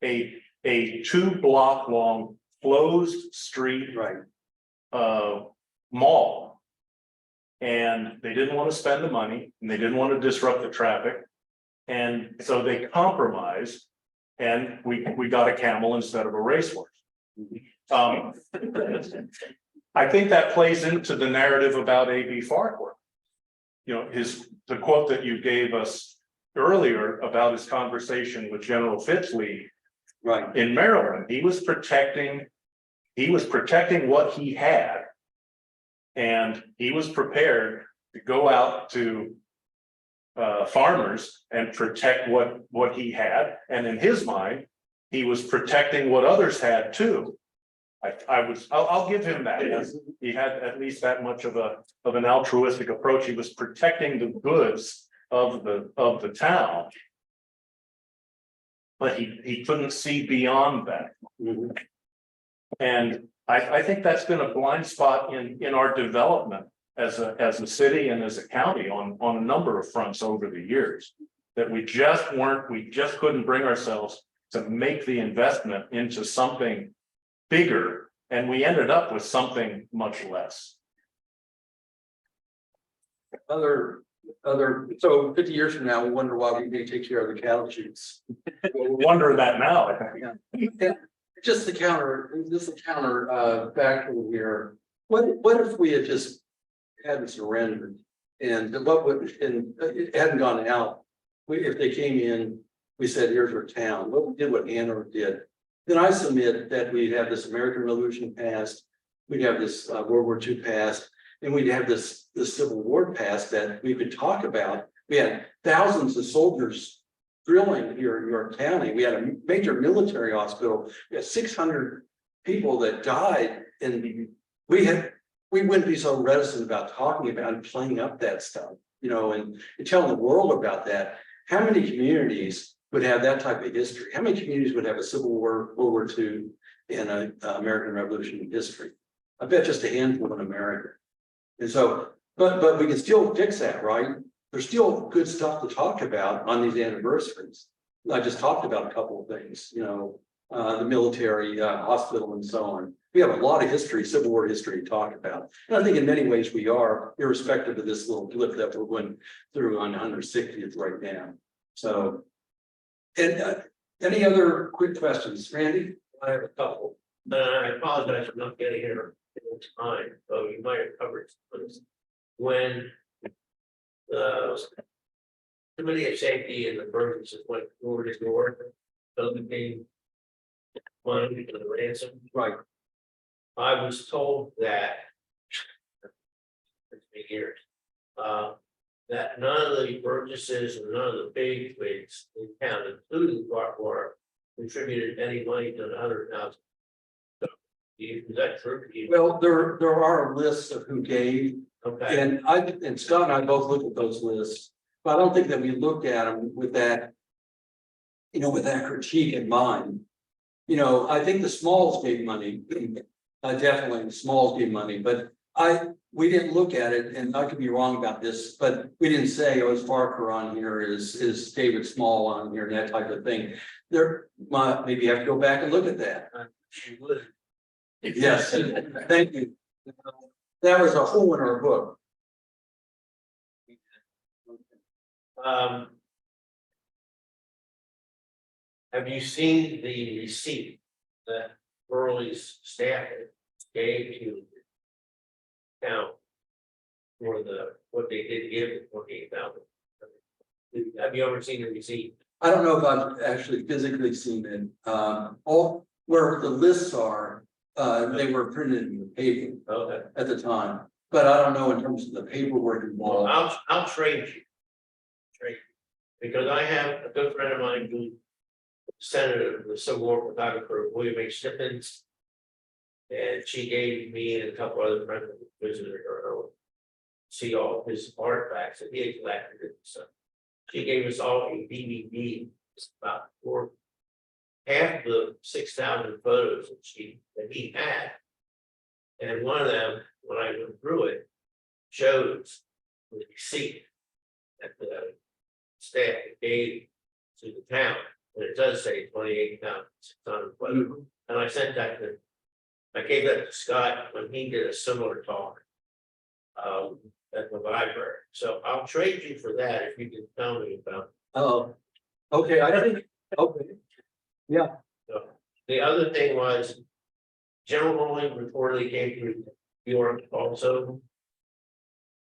a 2-block long closed street right. mall. And they didn't want to spend the money, and they didn't want to disrupt the traffic. And so they compromised, and we got a camel instead of a racehorse. I think that plays into the narrative about A.B. Farquhar. The quote that you gave us earlier about his conversation with General Fitzlee Right. in Maryland. He was protecting what he had. And he was prepared to go out to farmers and protect what he had. And in his mind, he was protecting what others had too. I'll give him that. He had at least that much of an altruistic approach. He was protecting the goods of the town. But he couldn't see beyond that. Mhm. And I think that's been a blind spot in our development as a city and as a county on a number of fronts over the years. That we just couldn't bring ourselves to make the investment into something bigger, and we ended up with something much less. So 50 years from now, we wonder why we didn't take care of the cattle chutes. We're wondering that now. Just the counter factual here. What if we had just hadn't surrendered, and it hadn't gone out? If they came in, we said, here's our town. What Hanover did. Then I submit that we'd have this American Revolution passed, we'd have this World War II passed, and we'd have this Civil War passed that we could talk about. We had thousands of soldiers drilling here in York County. We had a major military hospital. We had 600 people that died, and we wouldn't be so reticent about talking about and playing up that stuff, and telling the world about that. How many communities would have that type of history? How many communities would have a Civil War, World War II, and an American Revolution history? I bet just a handful in America. And so, but we can still fix that, right? There's still good stuff to talk about on these anniversaries. I just talked about a couple of things, the military hospital and so on. We have a lot of history, Civil War history to talk about. And I think in many ways we are, irrespective of this little blip that we're going through on 160th right now. So, and any other quick questions, Randy? I have a couple. I apologize for not getting here in time, so you might have covered this. When the Committee of Safety and Emergencies went door to door, became money for the ransom. Right. I was told that years, that none of the purchases and none of the big wigs in town, including Farquhar, contributed any money to the 100,000. So, is that true? Well, there are lists of who gave, Okay. and Scott and I both looked at those lists, but I don't think that we looked at them with that, with that critique in mind. I think the Smalls gave money, definitely the Smalls gave money, but we didn't look at it, and I could be wrong about this, but we didn't say, is Farquhar on here, is David Small on here, and that type of thing. Maybe you have to go back and look at that. Yes, thank you. That was a hole in our book. Have you seen the receipt that Burley's staff gave to the town for what they did give, 48,000? Have you ever seen a receipt? I don't know if I've actually physically seen it, all where the lists are, they were printed in the paper Okay, at the time. But I don't know in terms of the paperwork well, involved. I'll trade you. Trade, because I have a good friend of mine who. Senator, the Civil War photographer, William H. Stippens. And she gave me and a couple other friends who visited her. See all of his artifacts that he had collected, so. She gave us all a DVD, about four. Half the 6,000 photos that he had. And one of them, when I went through it, shows the receipt. That the staff gave to the town, and it does say 28,600 photos, and I sent that to. I gave that to Scott when he did a similar talk. At the library, so I'll trade you for that if you can tell me about. Oh, okay, I think, okay, So, the other thing was. General Rowling reportedly came through New York also.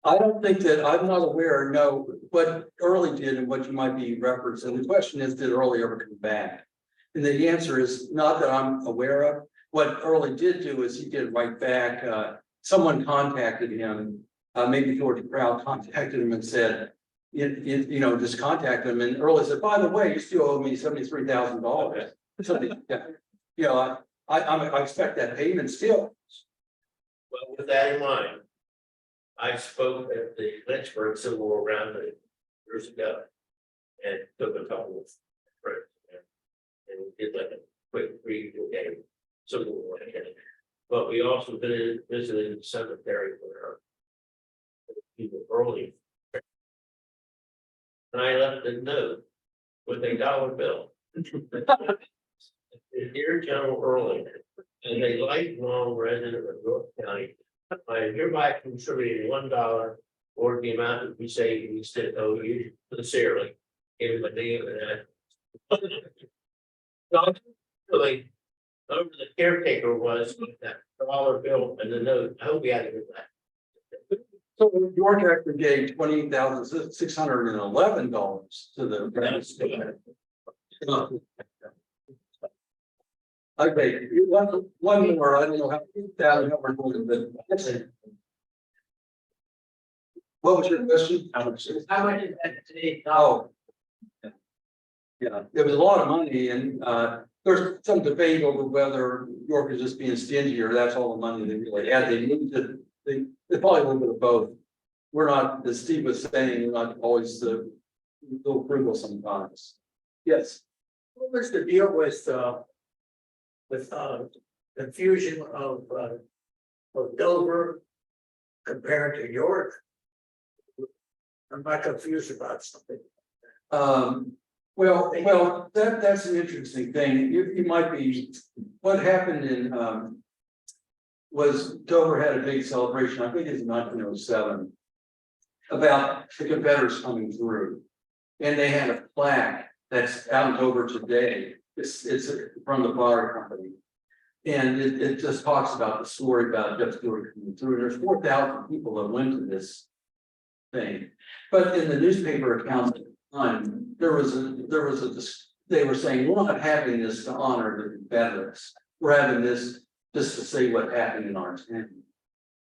I don't think that, I'm not aware, no, what Early did and what you might be referencing. The question is, did Early ever come back? And the answer is not that I'm aware of. What Early did do is he did write back, someone contacted him. Maybe George Crowd contacted him and said, you know, just contact him. And Early said, by the way, you still owe me $73,000. You know, I expect that payment still. Well, with that in mind. I spoke at the Lynchburg Civil War Roundtable years ago. And took a couple of friends there. And we did like a quick review game, Civil War. But we also visited the cemetery where. People early. And I left a note with a dollar bill. Dear General Early, as a lifelong resident of York County, I am hereby contributing $1 or the amount that we say we still owe you sincerely. Give my name and that. Really, over the caretaker was with that dollar bill and the note. I hope you had to get that. So York actually gave $28,611 to the. Okay, one more, I don't know how we're going, but. What was your question? How much is that today? Oh. Yeah, it was a lot of money and there's some debate over whether York is just being stingy or that's all the money they really had. They needed to, they probably a little bit of both. We're not, as Steve was saying, we're not always the little frugal sometimes. Yes. What was the deal with confusion of Dover compared to York? I'm not confused about something. Well, that's an interesting thing. You might be, what happened in, was Dover had a big celebration, I think it's in 1907, about the Confederates coming through. And they had a plaque that's out in Dover today. It's from the fire company. And it just talks about the story about Jeff Stewart coming through. There's 4,000 people that went to this thing. But in the newspaper accounts at the time, they were saying, we're not having this to honor the Confederates. We're having this just to say what happened in our town.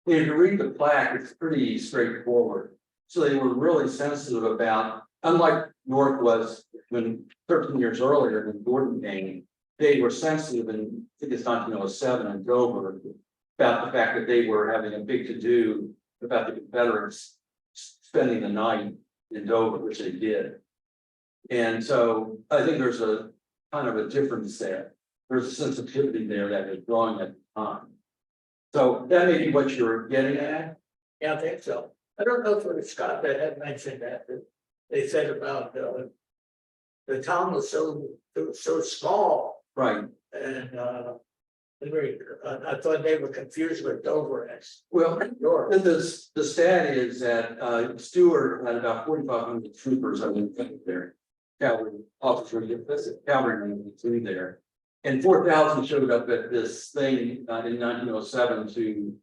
And if you read the plaque, it's pretty straightforward. So they were really sensitive about, unlike York was when 13 years earlier when Gordon came, they were sensitive in, I think it's 1907 in Dover, about the fact that they were having a big to-do about the Confederates spending the night in Dover, which they did. And so I think there's a kind of a difference there. There's a sensitivity there that is growing at the time. So that may be what you're getting at. Yeah, I think so. I don't know if it was Scott that had mentioned that they said about the town was so small Right. and I thought they were confused with Dover as Well, York. the stat is that Stewart had about 4,500 troopers on the there. Cavalry officers, cavalry through there. And 4,000 showed up at this thing in 1907 to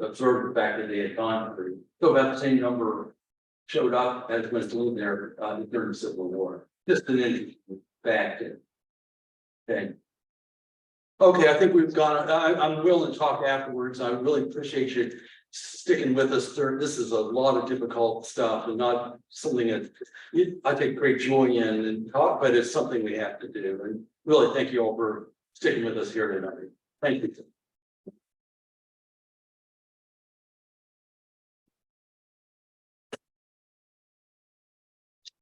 observe the fact that they had gone through. So about the same number showed up as went to live there, during the Civil War. Just an interesting fact. Okay. Okay, I think we've gone, I'm willing to talk afterwards. I really appreciate you sticking with us. This is a lot of difficult stuff and not something that I take great joy in and talk, but it's something we have to do. And really thank you all for sticking with us here tonight. Thank you.